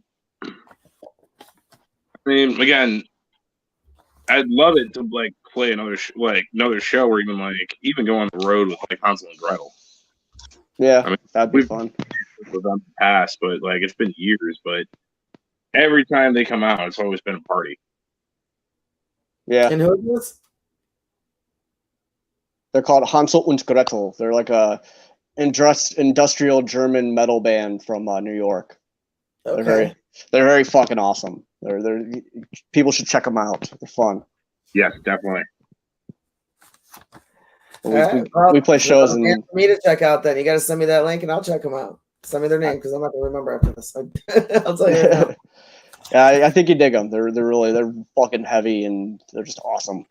mean, again, I'd love it to like play another show, or even go on the road with like Hansel and Gretel. Yeah, I mean, that'd be fun. With them past, but like it's been years. But every time they come out, it's always been a party. Yeah. And who is this? They're called Hansel and Gretel. They're like a industrial German metal band from New York. Okay. They're very fucking awesome. They're people should check them out. They're fun. Yes, definitely. We play shows and for me to check out. Then you got to send me that link and I'll check them out. Send me their name because I'm not gonna remember after this. I'll tell you right now. Yeah, I think you dig them. They're fucking heavy and they're just awesome.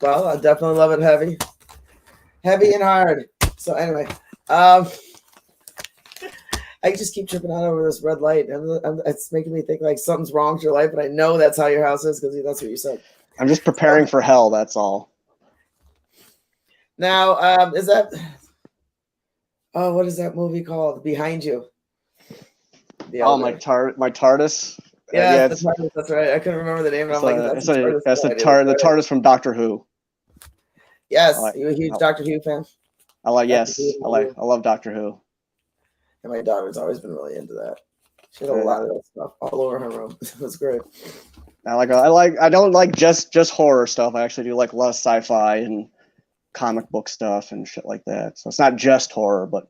Well, I definitely love it heavy and hard. So anyway, I just keep tripping out over this red light, and it's making me think like something's wrong with your life. But I know that's how your house is because that's what you said. I'm just preparing for hell. That's all. Now, is that? Oh, what is that movie called? Behind You. My TARDIS. Yeah, the TARDIS, that's right. I couldn't remember the name. And I'm like, that's the TARDIS from Doctor Who. Yes, you a huge Doctor Who fan? I love Doctor Who. And my daughter's always been really into that. She had a lot of that stuff all over her room. It was great. I don't like just horror stuff. I actually do like a lot of sci-fi and comic book stuff and shit like that. So it's not just horror, but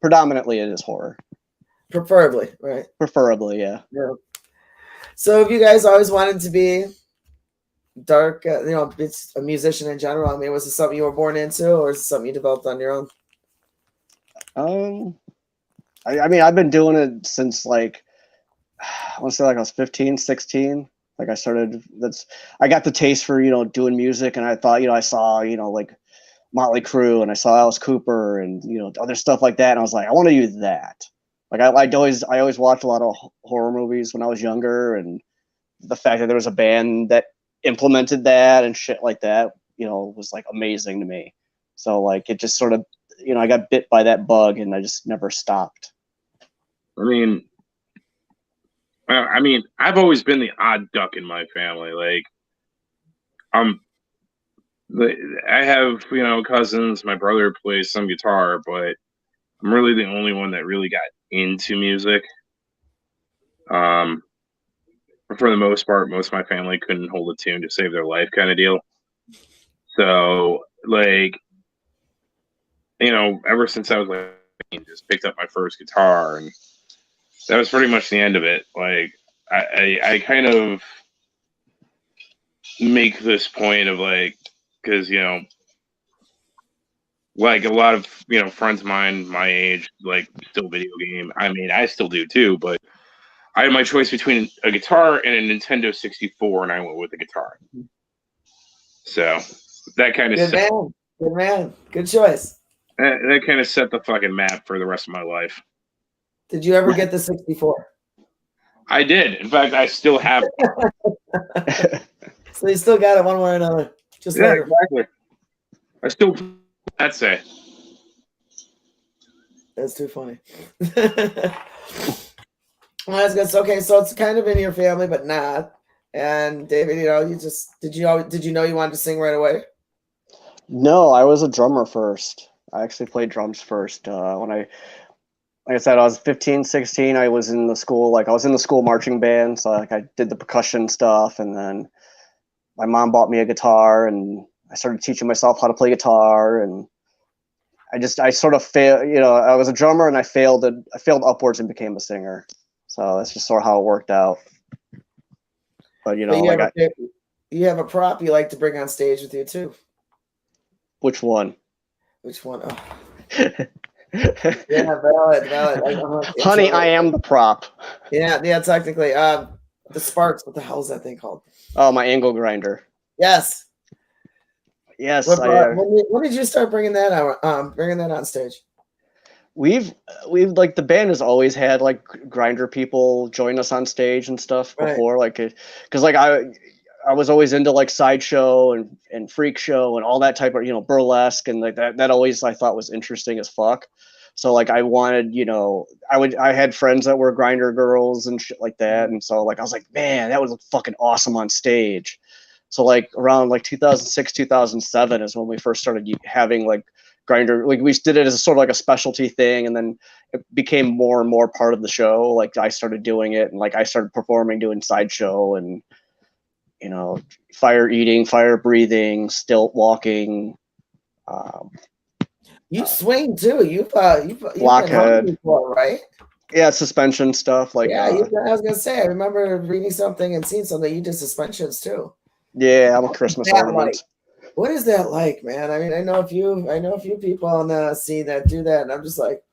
predominantly it is horror. Preferably, right? Preferably, yeah. Yeah. So have you guys always wanted to be dark, it's a musician in general? I mean, was it something you were born into or is it something you developed on your own? I mean, I've been doing it since like, I want to say like I was 15, 16. Like I got the taste for, doing music and I thought, I saw, like Motley Crue and I saw Alice Cooper and, other stuff like that. And I was like, I want to do that. Like I always watched a lot of horror movies when I was younger, and the fact that there was a band that implemented that and shit like that, was like amazing to me. So like it just sort of, I got bit by that bug and I just never stopped. I mean, I've always been the odd duck in my family. Like, I have, cousins. My brother plays some guitar, but I'm really the only one that really got into music. For the most part, most of my family couldn't hold a tune to save their life kind of deal. So, like, ever since I was like, just picked up my first guitar, and that was pretty much the end of it. Like, I kind of make this point of like, because like a lot of friends of mine my age like still video game. I mean, I still do too, but I had my choice between a guitar and a Nintendo 64, and I went with the guitar. So that kind of good man, good choice. That kind of set the fucking map for the rest of my life. Did you ever get the 64? I did. In fact, I still have it. So you still got it one way or another. Just yeah, exactly. I still. I'd say. That's too funny. Well, that's good. So, okay, so it's kind of in your family, but not. And David, did you know you wanted to sing right away? No, I was a drummer first. I actually played drums first. Like I said, I was 15, 16. I was in the school, marching band. So like I did the percussion stuff, and then my mom bought me a guitar, and I started teaching myself how to play guitar. And I sort of failed. I was a drummer, and I failed upwards and became a singer. So that's just sort of how it worked out. But you have a prop you like to bring on stage with you too. Which one? Oh. Yeah, valid. Honey, I am the prop. Yeah, technically. The Sparks, what the hell is that thing called? Oh, my angle grinder. Yes. Yes, when did you start bringing that out? Bringing that on stage? we've like the band has always had like grinder people join us on stage and stuff Right. before, like because like I was always into like sideshow and freak show and all that type of, you know, burlesque, and like that always I thought was interesting as fuck. So like I wanted, you know, I had friends that were grinder girls and shit like that, and so like I was like, man, that would look fucking awesome on stage. So like around like 2006 2007 is when we first started having like grinder, like we did it as a sort of like a specialty thing, and then it became more and more part of the show. Like I started doing it, and like I started performing, doing sideshow, and you know, fire eating, fire breathing, stilt walking, You swing too. You've been blockhead, hung before, right? yeah, suspension stuff. Like Yeah, I was gonna say. I remember reading something and seeing something. You did suspensions too. yeah, I'm a Christmas ornament. What is that like, man? I mean, I know a few people on the scene that do that, and I'm just like,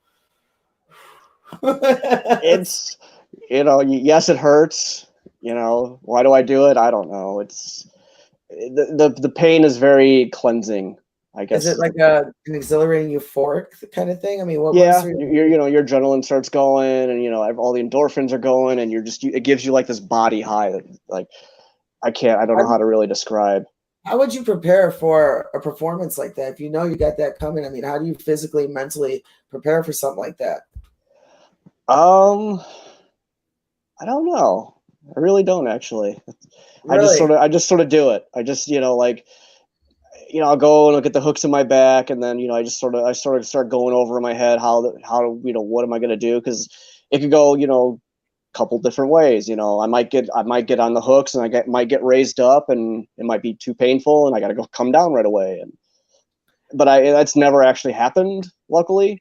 It's, you know, yes, it hurts. You know, why do I do it? I don't know. It's the pain is very cleansing, I guess. Is it like an exhilarating euphoric kind of thing? I mean, yeah, you know, your adrenaline starts going, and you know, all the endorphins are going, and it gives you like this body high that like I don't know how to really describe. How would you prepare for a performance like that if you know you got that coming? I mean, how do you physically, mentally prepare for something like that? I don't know. I really don't actually. Really? I just sort of do it. I just, you know, like, you know, I'll go and I'll get the hooks in my back, and then, you know, I sort of start going over in my head how you know, what am I gonna do? Because it could go, you know, couple different ways. You know, I might get on the hooks, and might get raised up, and it might be too painful, and I got to go come down right away. But that's never actually happened, luckily.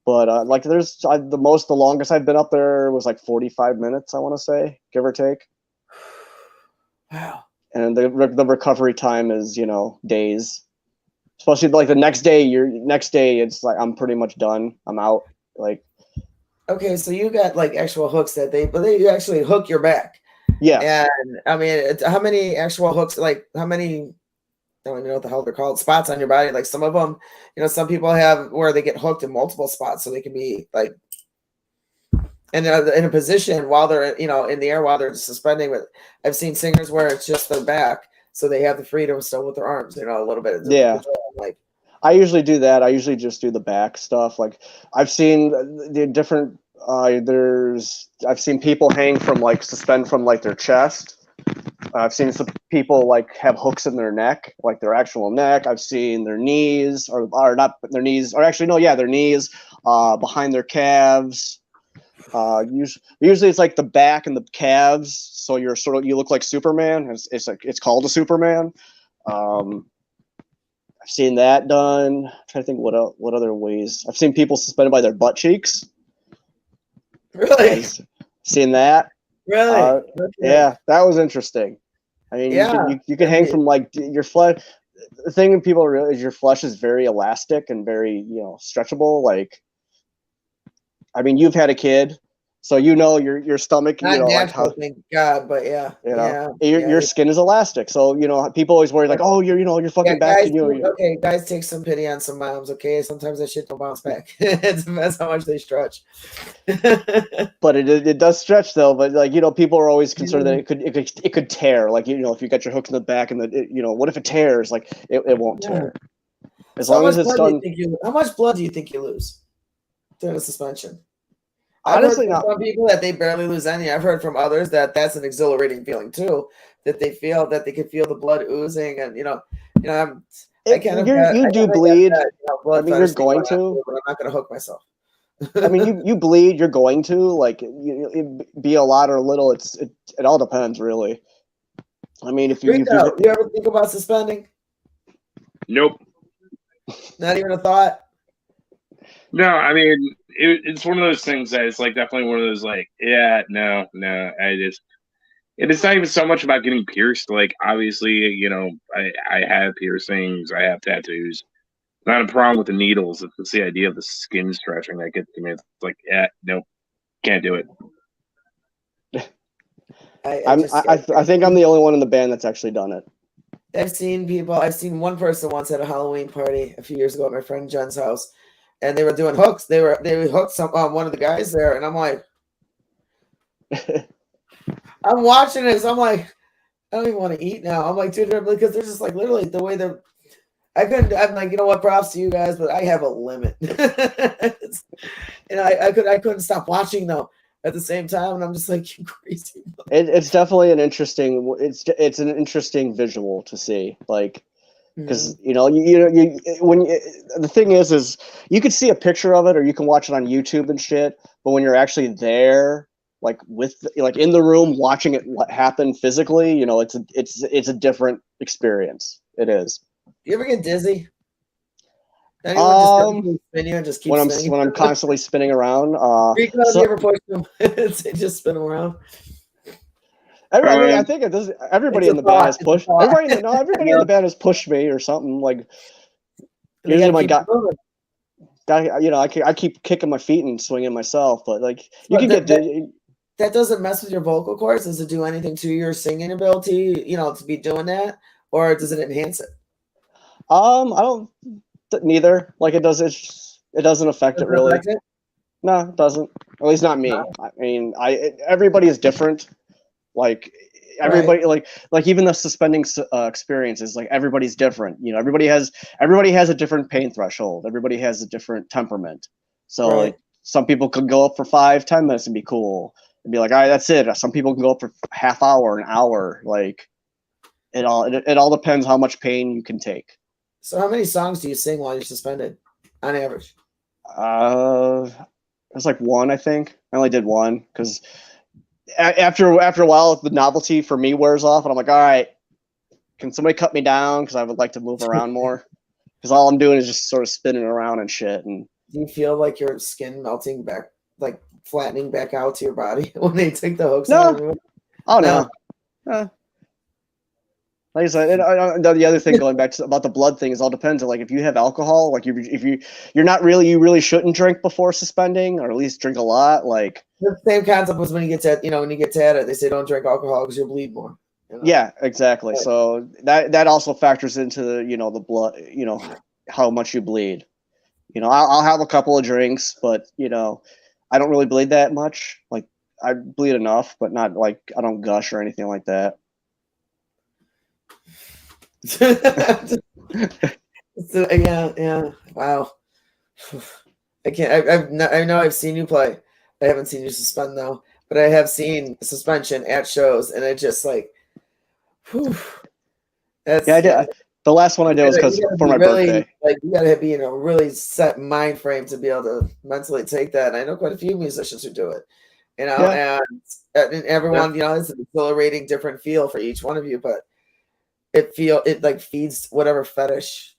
But like the longest I've been up there was like 45 minutes, I want to say, give or take. Wow. And the recovery time is, you know, days. Especially like the next day, it's like I'm pretty much done. I'm out. Like, okay, so you got like actual hooks but they actually hook your back. Yeah. And I mean, how many actual hooks? Like how many? I don't even know what the hell they're called. Spots on your body. Like some of them, you know, some people have where they get hooked in multiple spots, so they can be like, and in a position while they're, you know, in the air while they're suspending. But I've seen singers where it's just their back, so they have the freedom still with their arms. You know, a little bit. Yeah. Like I usually do that. I usually just do the back stuff. Like I've seen the different. I've seen people suspend from like their chest. I've seen some people like have hooks in their neck, like their actual neck. I've seen their knees, or not their knees, or actually no, yeah, their knees, behind their calves. Usually it's like the back and the calves, so you look like Superman. It's called a Superman. I've seen that done. I'm trying to think what other ways. I've seen people suspended by their butt cheeks. Really? I've seen that. Really? Okay. Yeah, that was interesting. I mean, yeah. you can hang from like your flesh. The thing people realize is your flesh is very elastic and very, you know, stretchable. Like, I mean, you've had a kid, so you know your stomach. Not you know, natural, like how, thank God, but yeah, you know, yeah, your skin is elastic. So you know, people always worry like, oh, you're fucking back. Guys, okay, guys, take some pity on some moms. Okay, sometimes that shit don't bounce back. That's how much they stretch. But it does stretch though. But like, you know, people are always concerned that it could tear. Like, you know, if you got your hooks in the back and you know, what if it tears? Like it won't tear. As long as it's done. How much blood do you think you lose during a suspension? Honestly, I've heard from some people that they barely lose any. I've heard from others that that's an exhilarating feeling too. That they feel that they can feel the blood oozing, and you do bleed. I mean, you're going to. But I'm not going to hook myself. I mean, you bleed. You're going to, like, it be a lot or a little. It all depends, really. I mean, if you ever think about suspending? Nope. Not even a thought. No, I mean, it's one of those things that it's like definitely one of those like, yeah, no. It's not even so much about getting pierced. Like, obviously, you know, I have piercings, I have tattoos. Not a problem with the needles. It's just the idea of the skin stretching that gets to me. It's like, yeah, nope, can't do it. I think I'm the only one in the band that's actually done it. I've seen people. I've seen one person once at a Halloween party a few years ago at my friend Jen's house, and they were doing hooks. They hooked some one of the guys there, and I'm like, I'm watching this. I'm like, I don't even want to eat now. I'm like, dude, because they're just like literally the way they're. I couldn't. I'm like, you know what? Props to you guys, but I have a limit. And I couldn't stop watching though at the same time, and I'm just like, you crazy. It's definitely an interesting. It's an interesting visual to see, like, because you know the thing is you can see a picture of it or you can watch it on YouTube and shit, but when you're actually there, like in the room watching it happen physically, you know, it's a different experience. It is. You ever get dizzy? Anyone just spin you and just keep spinning? When I'm constantly spinning around. Rico, have you ever pushed them? Just spin them around. I think it does. Everybody in the band has pushed. Everybody in the band has pushed me or something. Like usually my guy, you know, I keep kicking my feet and swinging myself, but like you can get. That doesn't mess with your vocal cords. Does it do anything to your singing ability? You know, to be doing that, or does it enhance it? I don't. Neither. Like it doesn't affect it really. No, it doesn't. At least not me. No. I mean, everybody is different. Like everybody, right. like even the suspending experience is like everybody's different. You know, everybody has a different pain threshold. Everybody has a different temperament. So right. Like some people could go up for 5-10 minutes and be cool and be like, all right, that's it. Some people can go up for half hour, an hour. Like it all depends how much pain you can take. So how many songs do you sing while you're suspended, on average? It was like one, I think. I only did one because after a while, the novelty for me wears off, and I'm like, all right, can somebody cut me down? Because I would like to move around more. Because all I'm doing is just sort of spinning around and shit. And do you feel like your skin melting back, like flattening back out to your body when they take the hooks out? Oh, no. Like I said, the other thing going back to about the blood thing is all depends on like if you have alcohol, like you really shouldn't drink before suspending, or at least drink a lot. Like the same concept was when you get to it, they say don't drink alcohol because you'll bleed more. You know? Yeah, exactly. Right. So that also factors into the blood, how much you bleed. I'll have a couple of drinks, but I don't really bleed that much. Like I bleed enough, but not like I don't gush or anything like that. Yeah. Wow. I can't. I know I've seen you play. I haven't seen you suspend though, but I have seen suspension at shows, and it just like, whew. That's, yeah, I did. The last one I did was because for my birthday. Like you gotta be in a really set mind frame to be able to mentally take that. And I know quite a few musicians who do it. And everyone, it's an exhilarating, different feel for each one of you, but it like feeds whatever fetish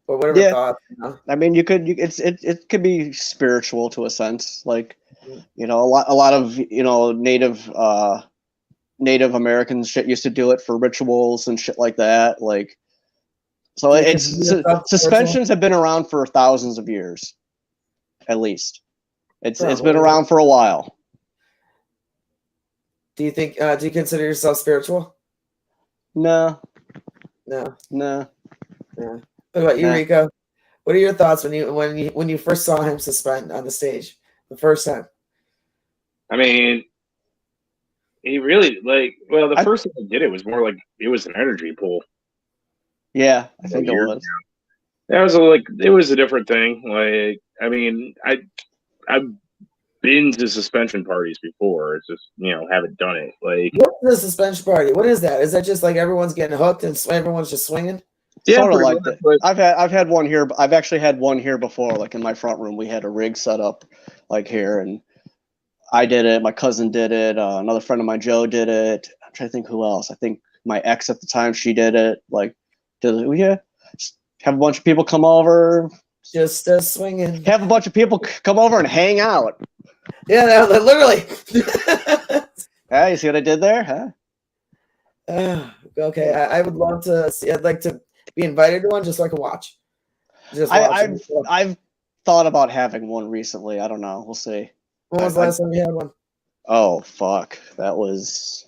or whatever thought. I mean, it could be spiritual to a sense, like a lot of Native Americans shit used to do it for rituals and shit like that. Like, so suspensions have been around for thousands of years, at least. It's been around for a while. Do you think? Do you consider yourself spiritual? No. What about you, Rico? What are your thoughts when you first saw him suspend on the stage the first time? I mean, he really the first time he did it was more like it was an energy pool. Yeah, I think it was. That was it was a different thing. Like, I mean, I've been to suspension parties before. It's just haven't done it. Like, what's the suspension party? What is that? Is that just like everyone's getting hooked and everyone's just swinging? Yeah, sort of like that. But I've had one here. I've actually had one here before. Like in my front room, we had a rig set up like here, and I did it. My cousin did it. Another friend of mine, Joe, did it. I'm trying to think who else. I think my ex at the time, she did it. Like, just have a bunch of people come over. Just swinging. Have a bunch of people come over and hang out. Yeah, literally. Yeah, you see what I did there, huh? Okay, I would love to see. I'd like to be invited to one just so I can watch. I've thought about having one recently. I don't know. We'll see. When was the last time you had one? Oh fuck, that was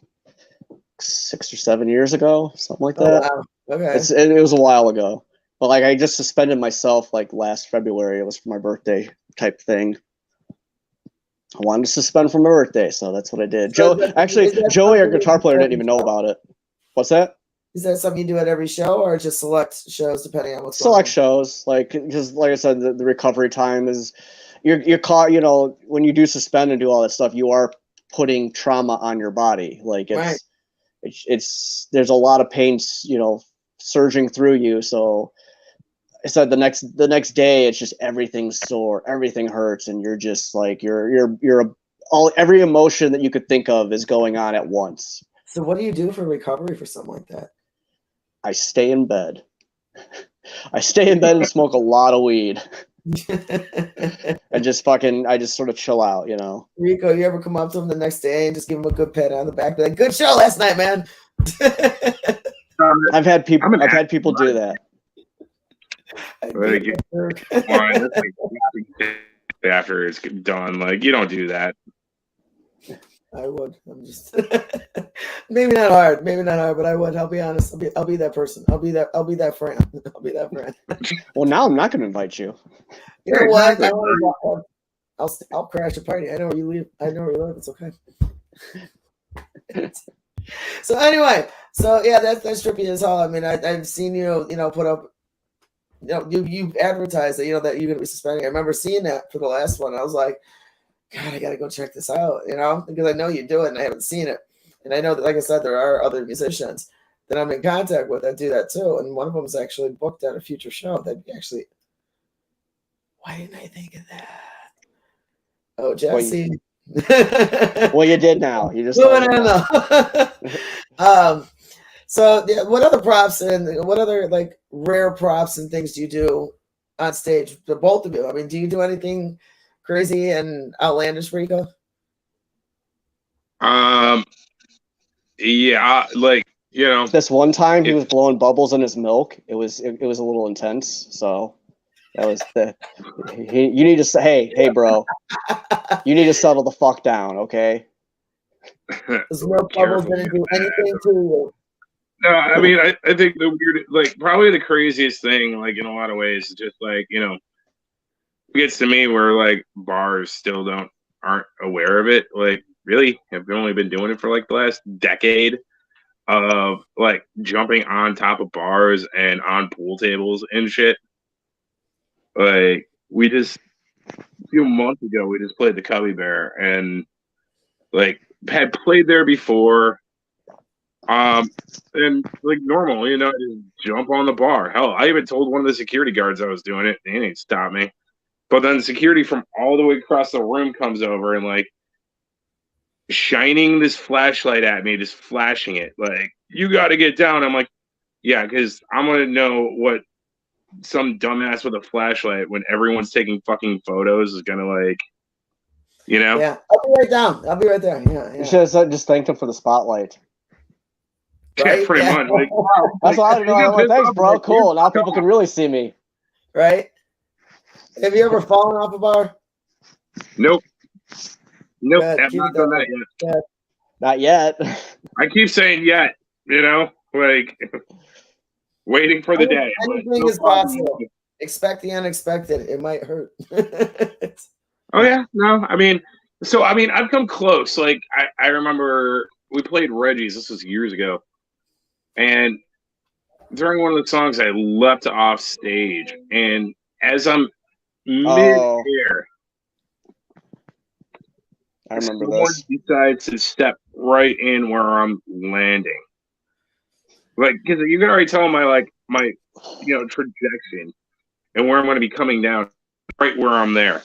6 or 7 years ago, something like that. Wow. Okay. It was a while ago, but like I just suspended myself like last February. It was for my birthday type thing. I wanted to suspend for my birthday, so that's what I did. So Joey, our guitar player, didn't even know about it. What's that? Is that something you do at every show, or just select shows depending on what's Select going shows, like because like I said, the recovery time is you're caught. You know, when you do suspend and do all that stuff, you are putting trauma on your body. Like Right. it's there's a lot of pain, you know, surging through you. So I said the next day, it's just everything's sore, everything hurts, and you're just like every every that you could think of is going on at once. So what do you do for recovery for something like that? I stay in bed. I stay in bed and smoke a lot of weed. And I just sort of chill out, you know. Rico, you ever come up to him the next day and just give him a good pat on the back, be like, "Good show last night, man." I've had people do that. Like, after it's done, like you don't do that. I would. I'm just maybe not hard, but I would. I'll be honest. I'll be that person. I'll be that friend. I'll be that friend. Well, now I'm not going to invite you. You know what? I'll crash a party. I know where you live. It's okay. So anyway, yeah, that's trippy as hell. I mean, I've seen you put up. You advertised that that you're gonna be suspending. I remember seeing that for the last one. I was like, God, I gotta go check this out, because I know you do it and I haven't seen it. And I know that, like I said, there are other musicians that I'm in contact with that do that too. And one of them is actually booked at a future show. That'd be actually, why didn't I think of that? Oh, Jesse. Well, you did now. You just So yeah, what other props and what other like rare props and things do you do on stage? The both of you. I mean, do you do anything crazy and outlandish, Rico? Yeah, like this one time he was blowing bubbles in his milk. It was a little intense. So that was you need to say, hey, bro, you need to settle the fuck down, okay? Those milk bubbles didn't do anything to you. No, I mean, I think the weird, like, probably the craziest thing, like, in a lot of ways, is just like, it gets to me where like bars still aren't aware of it. Like, really, I've only been doing it for like the last decade of like jumping on top of bars and on pool tables and shit. Like, a few months ago, we just played the Cubby Bear and like had played there before. And like normal, just jump on the bar. Hell, I even told one of the security guards I was doing it, and he didn't stop me. But then security from all the way across the room comes over and like shining this flashlight at me, just flashing it. Like, you got to get down. I'm like, yeah, because I'm going to know what some dumbass with a flashlight when everyone's taking fucking photos is going to like, Yeah, I'll be right down. I'll be right there. Yeah. You should have just thanked him for the spotlight. Right? Yeah, pretty much. Like, that's all I know. I'm like, thanks, bro. Cool. Now people can really see me. Right? Have you ever fallen off a bar? Nope. I've not done that yet. Not yet. I keep saying yet, like waiting for the day. Anything is possible. Expect the unexpected. It might hurt. Oh yeah, no, I've come close. Like I remember we played Reggie's. This was years ago, and during one of the songs, I leapt off stage, and as I'm mid-air, I remember someone this. decides to step right in where I'm landing. Like, because you can already tell my trajectory and where I'm going to be coming down, right where I'm there.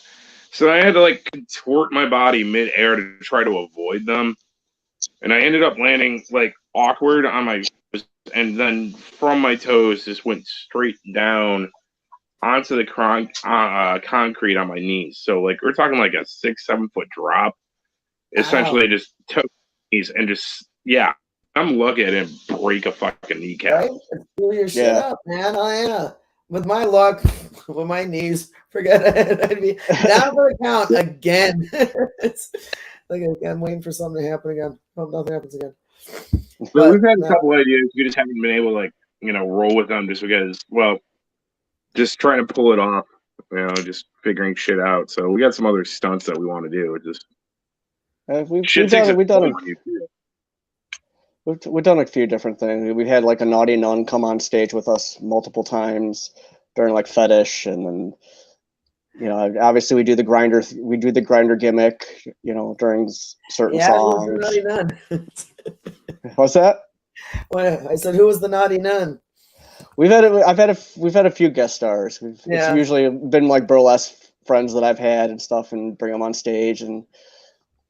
So I had to like contort my body mid-air to try to avoid them, and I ended up landing like awkward on my toes, and then from my toes just went straight down onto the concrete on my knees. So like we're talking like a 6-7 foot drop. Essentially, just took knees and just I'm lucky I didn't break a fucking kneecap. Right? Screw your shit up, man. Oh yeah. With my luck, with my knees, forget it. I'd be down for the count again. It's like I'm waiting for something to happen again. Hope nothing happens again. But we've had a couple ideas. We just haven't been able to like roll with them just because, well, just trying to pull it off, just figuring shit out. So we got some other stunts that we want to do. It just we've done a few different things. We had like a naughty nun come on stage with us multiple times during like fetish, and then obviously we do the grinder gimmick, during certain songs. Who was the naughty nun? What's that? Well, I said, who was the naughty nun? We've had a few guest stars. It's usually been like burlesque friends that I've had and stuff, and bring them on stage, and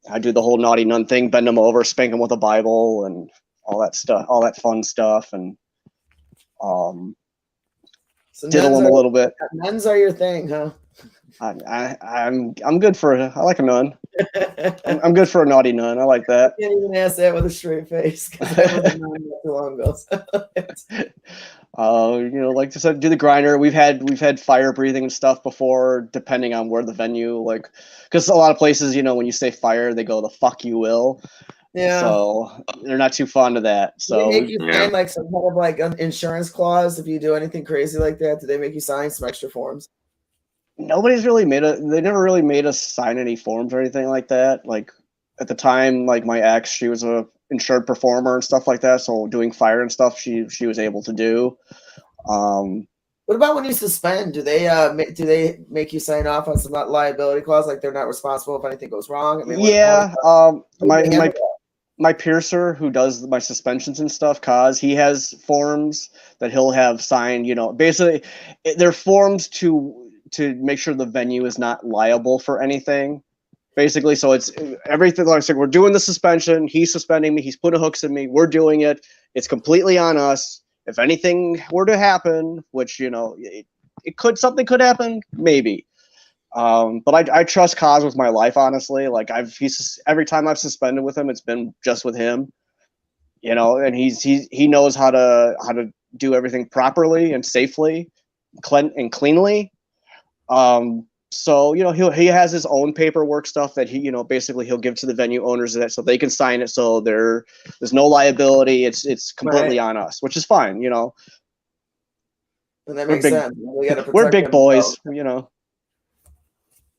I do the whole naughty nun thing, bend them over, spank them with a Bible, and all that stuff, all that fun stuff, and So diddle them a little bit. Nuns are your thing, huh? I'm good for I like a nun. I'm good for a naughty nun. I like that. I can't even ask that with a straight face because I was a nun not too long ago. Like I said, do the grinder. We've had fire breathing and stuff before, depending on where the venue, like, because a lot of places, when you say fire, they go, the fuck you will. Yeah. So they're not too fond of that. So do they make you sign like some kind of like an insurance clause if you do anything crazy like that? Do they make you sign some extra forms? Nobody's really they never really made us sign any forms or anything like that. Like at the time, like my ex, she was a insured performer and stuff like that. So doing fire and stuff, she was able to do. What about when you suspend? Do they make you sign off on some liability clause, like they're not responsible if anything goes wrong? I mean, my piercer who does my suspensions and stuff, Kaz, he has forms that he'll have signed. Basically, they're forms to make sure the venue is not liable for anything. Basically, so it's everything. Like I said, we're doing the suspension. He's suspending me. He's putting hooks in me. We're doing it. It's completely on us. If anything were to happen, which something could happen, maybe. But I trust Kaz with my life, honestly. Like every time I've suspended with him, it's been just with him. And he knows how to do everything properly and safely, and cleanly. So he has his own paperwork stuff that basically he'll give to the venue owners so they can sign it, so there's no liability. It's completely on us, which is fine. And that makes sense. We're big boys,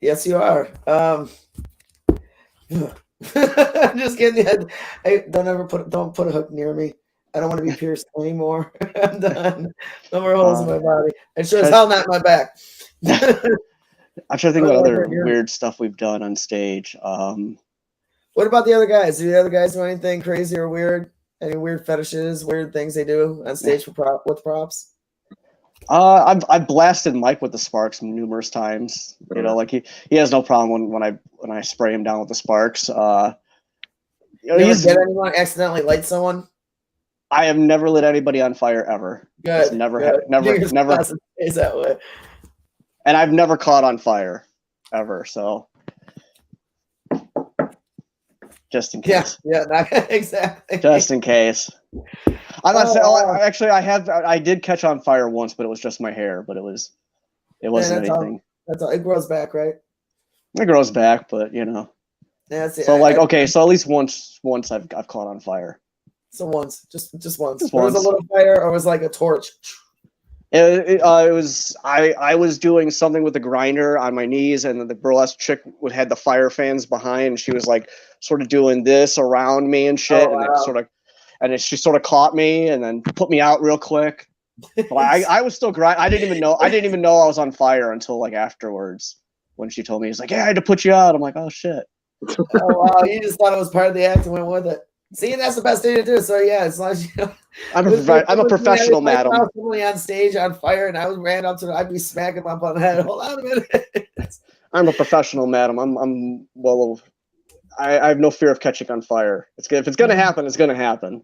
Yes, you are. I'm just kidding. Don't put a hook near me. I don't want to be pierced anymore. I'm done. No more holes in my body. And sure as hell not my back. I'm trying to think about other weird stuff we've done on stage. What about the other guys? Do the other guys do anything crazy or weird? Any weird fetishes, weird things they do on stage with props? I've blasted Mike with the sparks numerous times. Like he has no problem when I spray him down with the sparks. You ever get anyone accidentally light someone? I have never lit anybody on fire ever. Good. Never. Is that way? And I've never caught on fire ever. So just in case. Yeah, exactly. Just in case. I'm not saying. Actually, I did catch on fire once, but it was just my hair. But it wasn't anything. That's all. It grows back, right? It grows back, but That's it. So so at least once I've caught on fire. So once, just once. Just was once. a little fire, or was like a torch? It was I was doing something with the grinder on my knees, and the burlesque chick had the fire fans behind, and she was like sort of doing this around me and shit, she sort of caught me and then put me out real quick. But I was still grind. I didn't even know I was on fire until like afterwards when she told me. He's like, "Yeah, I had to put you out." I'm like, "Oh shit." Oh wow, you just thought it was part of the act and went with it. See, that's the best thing to do. So yeah, as long as I'm a professional, madam. Somebody on stage on fire, and ran up to her, I'd be smacking them up on the head. Hold on a minute. I'm a professional, madam. I have no fear of catching on fire. If it's gonna happen, it's gonna happen.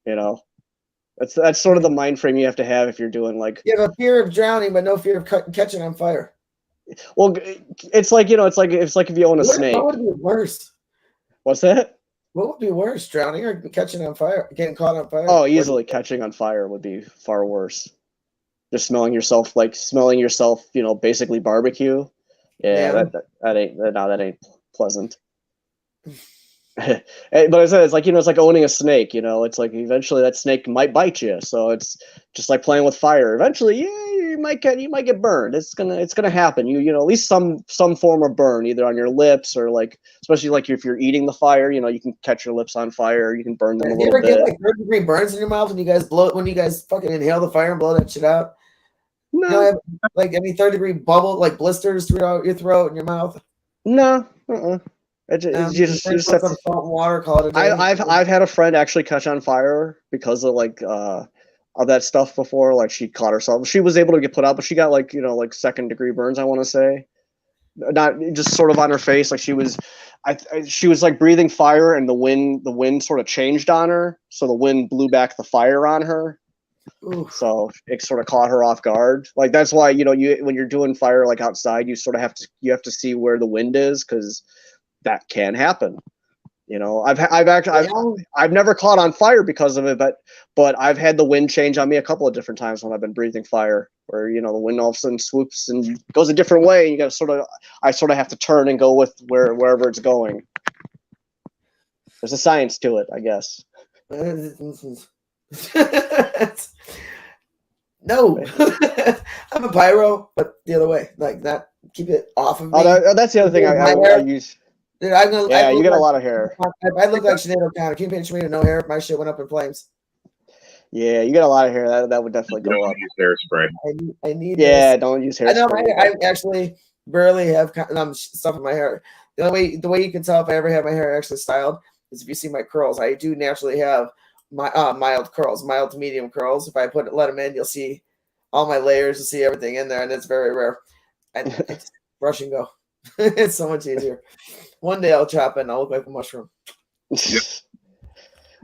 That's sort of the mind frame you have to have if you're doing like. You have a fear of drowning, but no fear of catching on fire. Well, it's like if you own a snake. What would be worse? What's that? What would be worse, drowning or catching on fire? Getting caught on fire? Oh, easily catching on fire would be far worse. Just smelling yourself, basically barbecue. Yeah. That ain't pleasant. But I said it's like it's like owning a snake. It's like eventually that snake might bite you. So it's just like playing with fire. Eventually, you might get burned. It's gonna happen. At least some form of burn, either on your lips or like, especially like if you're eating the fire. You can catch your lips on fire. You can burn them a little bit. Do you ever get like 3rd-degree burns in your mouth when you guys fucking inhale the fire and blow that shit out? No, You don't have like any 3rd-degree bubble like blisters throughout your throat and your mouth. No. You just have some to, salt and water. Call it a day. I've had a friend actually catch on fire because of like of that stuff before. Like she caught herself. She was able to get put out, but she got like like 2nd-degree burns. I want to say, not just sort of on her face. Like she was like breathing fire, and the wind sort of changed on her, so the wind blew back the fire on her. Oof. So it sort of caught her off guard. Like that's why when you're doing fire like outside, you sort of have to see where the wind is, because that can happen. I've never caught on fire because of it, but I've had the wind change on me a couple of different times when I've been breathing fire, where the wind all of a sudden swoops and goes a different way. And I sort of have to turn and go with wherever it's going. There's a science to it, I guess. No, I'm a pyro, but the other way, like that. Keep it off of me. That's the other thing I use. Dude, you get a lot of hair. I look like Sinead O'Connor. Can you picture me with no hair if my shit went up in flames? Yeah, you get a lot of hair. That would definitely go up. Use hairspray. I need. Yeah, this. don't use hairspray. I know. I actually barely have stuff in my hair. The way you can tell if I ever have my hair actually styled is if you see my curls. I do naturally have my mild curls, mild to medium curls. If I let them in, you'll see all my layers. You'll see everything in there, and it's very rare. And it's brush and go. It's so much easier. One day I'll chop it and I'll look like a mushroom.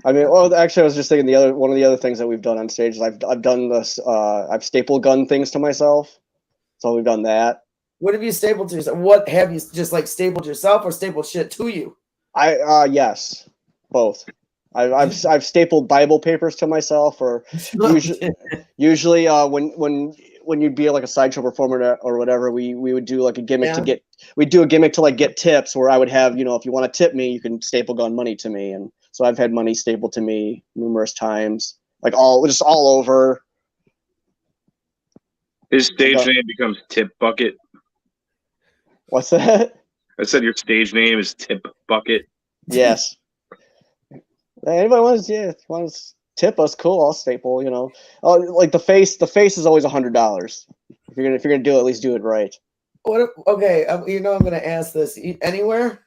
I mean, well, actually, I was just thinking one of the other things that we've done on stage is I've done this. I've staple gun things to myself, so we've done that. What have you stapled to yourself? What have you just like stapled yourself or stapled shit to you? Yes, both. I've stapled Bible papers to myself, or usually when you'd be like a sideshow performer or whatever, we would do like a gimmick to like get tips, where I would have, if you want to tip me, you can staple gun money to me. And so I've had money stapled to me numerous times, like all over. His stage name becomes Tip Bucket. What's that? I said your stage name is Tip Bucket. Yes. Anybody wants to tip us, cool, I'll staple, like the face is always $100. If you're gonna do it, at least do it right. Okay, I'm gonna ask this. Anywhere?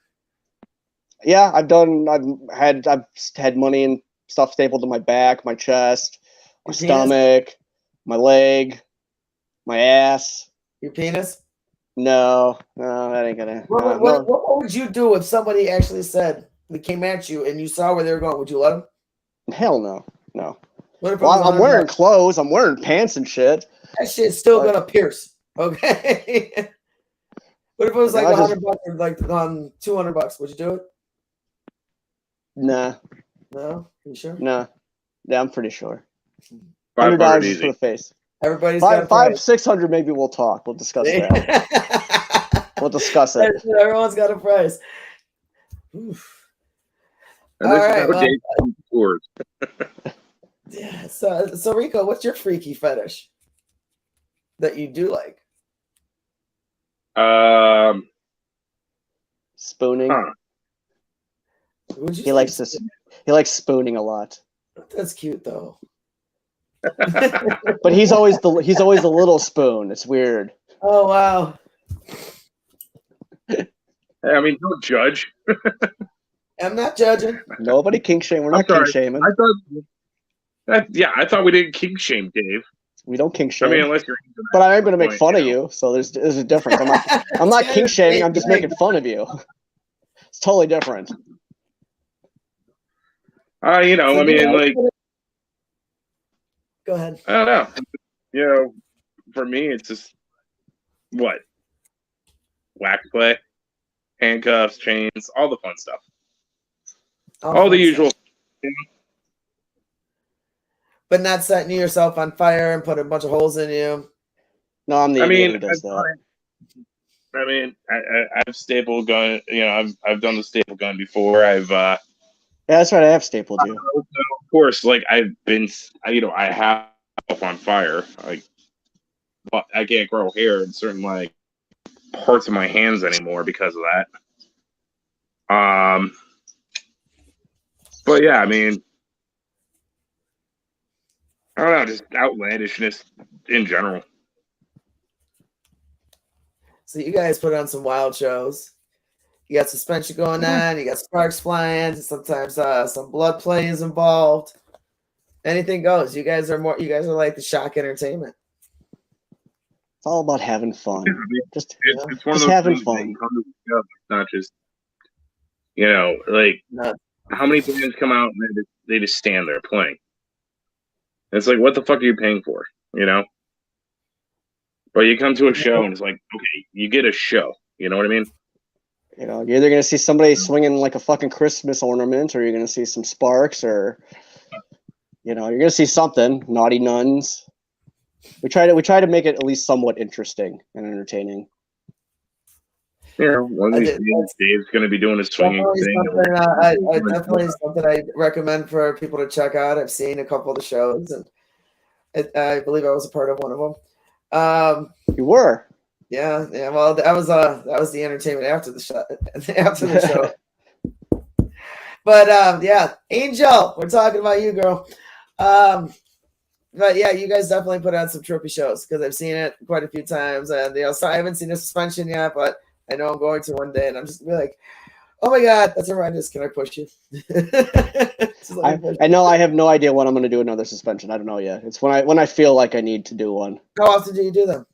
Yeah, I've had money and stuff stapled to my back, my chest, my stomach, my leg, my ass. Your penis? No, that ain't gonna. What would you do if somebody actually said they came at you and you saw where they were going? Would you let them? Hell no. What if I'm wearing clothes. I'm wearing pants and shit. That shit's still gonna pierce. Okay. What if it was like $100 or like $200? Would you do it? Nah. No? You sure? Nah. Yeah, I'm pretty sure. $100 for the face. Everybody's $500-600. Maybe we'll talk. We'll discuss that. We'll discuss it. Everyone's got a price. Oof. And this is how Dave yeah. So Rico, what's your freaky fetish that you do like? Spooning. Huh. He likes spooning a lot. That's cute though. But he's always the little spoon. It's weird. Oh wow. Hey, I mean, don't judge. I'm not judging. Nobody kink shame. We're not kink shaming. I thought we didn't kink shame, Dave. We don't kink shame. I mean, unless you're. But I am going to make fun of you. So there's a difference. I'm not kink shaming. I'm just making fun of you. It's totally different. I mean, like. Go ahead. I don't know. For me, it's just what? Wax play, handcuffs, chains, all the fun stuff. All the usual. But not setting yourself on fire and putting a bunch of holes in you. No, I'm the idiot who does that. I mean, I've stapled gun. I've done the staple gun before. I've Yeah, that's right. I have stapled you. So, of course, like I've been, I have myself on fire. Like, but I can't grow hair in certain like parts of my hands anymore because of that. But yeah, I mean, I don't know, just outlandishness in general. So you guys put on some wild shows. You got suspension going on. You got sparks flying. Sometimes some blood play is involved. Anything goes. You guys are like the shock entertainment. It's all about having fun. I mean, Just it's one of just those having things that fun. you come to the show. It's not just, like No. how many bands come out and they just stand there playing. It's like, what the fuck are you paying for? But you come to a show and it's like, okay, you get a show. You know what I mean? You're either gonna see somebody swinging like a fucking Christmas ornament, or you're gonna see some sparks, or you're gonna see something. Naughty nuns. We try to make it at least somewhat interesting and entertaining. Yeah, one of these days, Dave's going to be doing a swinging thing. Definitely something I recommend for people to check out. I've seen a couple of the shows, and I believe I was a part of one of them. You were. Yeah. Well, that was the entertainment after the show. After the show. But yeah, Angel, we're talking about you, girl. But yeah, you guys definitely put on some trippy shows because I've seen it quite a few times, and so I haven't seen the suspension yet, but I know I'm going to one day, and I'm just gonna be like, oh my god, that's horrendous. Can I push you? I know I have no idea when I'm going to do another suspension. I don't know yet. It's when I feel like I need to do one. How often do you do them?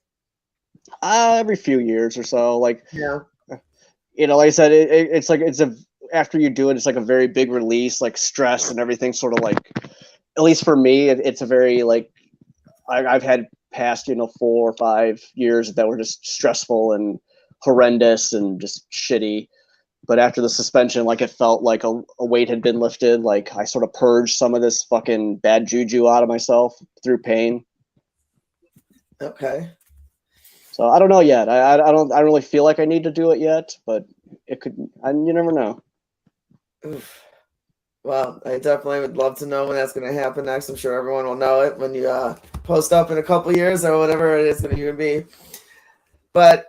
Every few years or so. Like, Yeah. Like I said, it's like after you do it, it's like a very big release, like stress and everything. Sort of like, at least for me, it's a very like I've had past 4 or 5 years that were just stressful and horrendous and just shitty. But after the suspension, like it felt like a weight had been lifted. Like I sort of purged some of this fucking bad juju out of myself through pain. Okay. So I don't know yet. I don't really feel like I need to do it yet, but it could. You never know. Oof. Well, I definitely would love to know when that's going to happen next. I'm sure everyone will know it when you post up in a couple years or whatever it is going to be. But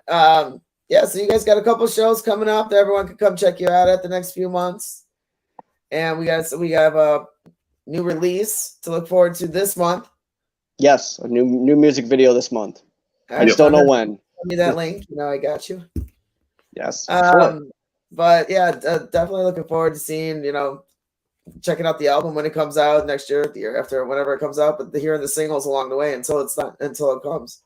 yeah, so you guys got a couple shows coming up that everyone can come check you out at the next few months. And we have a new release to look forward to this month. Yes, a new music video this month. I just don't know when. Send me that link. I got you. Yes. Sure. But yeah, definitely looking forward to seeing, checking out the album when it comes out next year, the year after, whenever it comes out. But hearing the singles along the way until it comes.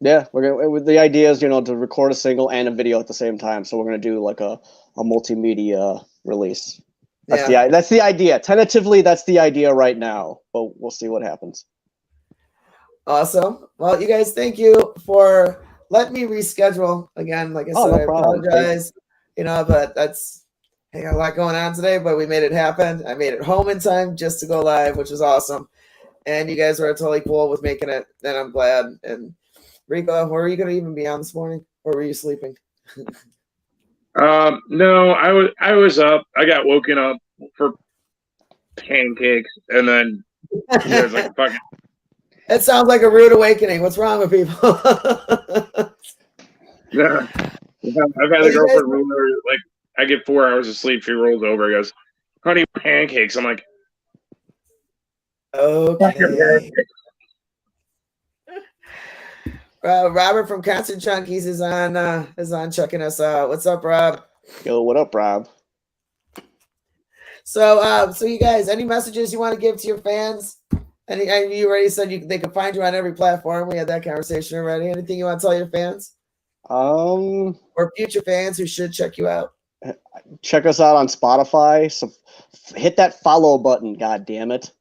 Yeah, the idea is to record a single and a video at the same time. So we're gonna do like a multimedia release. That's the idea. Tentatively, that's the idea right now, but we'll see what happens. Awesome. Well, you guys, thank you for letting me reschedule again. Like I said, no I apologize. But that's a lot going on today, but we made it happen. I made it home in time just to go live, which is awesome. And you guys were totally cool with making it, and I'm glad. And Rico, were you going to even be on this morning, or were you sleeping? No, I was up. I got woken up for pancakes, and then I was like, "Fuck." It sounds like a rude awakening. What's wrong with people? Yeah, I've had a girlfriend roll like I get 4 hours of sleep. She rolls over, and goes, "Honey, pancakes." I'm like, okay. Robert from Concert Junkies is on checking us out. What's up, Rob? Yo, what up, Rob? So you guys, any messages you want to give to your fans? And you already said they can find you on every platform. We had that conversation already. Anything you want to tell your fans? Or future fans who should check you out? Check us out on Spotify. So hit that follow button, god damn it.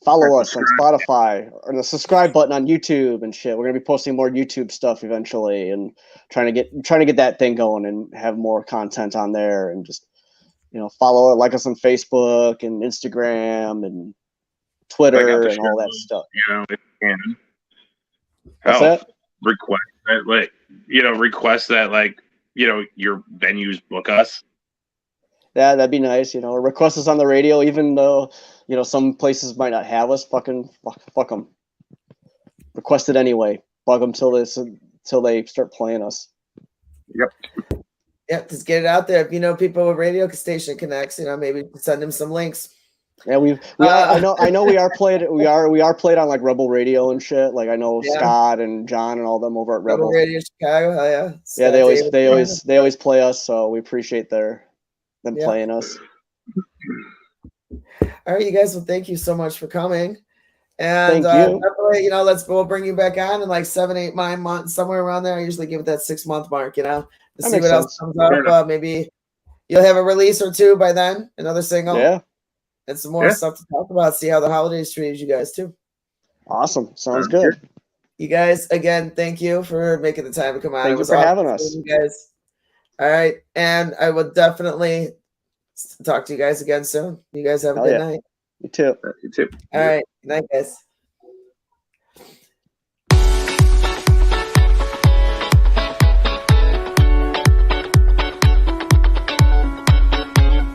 Follow us on Spotify, or the subscribe button on YouTube and shit. We're gonna be posting more YouTube stuff eventually, and trying to get that thing going and have more content on there. And just follow, like us on Facebook and Instagram and Twitter and all that stuff. If you can. What's that? Request that, request that, your venues book us. Yeah, that'd be nice. You know, request us on the radio, even though some places might not have us. Fucking fuck them. Request it anyway. Bug them till they start playing us. Yep. Yeah, just get it out there. If you know people with radio station connects, maybe send them some links. Yeah, I know we are played on like Rebel Radio and shit. Like I know Scott and John and all them over at Rebel Radio Chicago. Oh yeah. Yeah, they always play us, so we appreciate them playing us. All right, you guys. Well, thank you so much for coming. And thank you. Definitely, we'll bring you back on in like 7, 8, 9 months, somewhere around there. I usually give it that 6-month mark, to see what else comes up. Maybe you'll have a release or two by then, another single. Yeah. And some more stuff to talk about. See how the holidays treated you guys too. Awesome. Sounds good. You guys, again, thank you for making the time to come on. Thank you for having us. You guys. All right. And I will definitely talk to you guys again soon. You guys have a good night. You too. You too. All right. Good night, guys.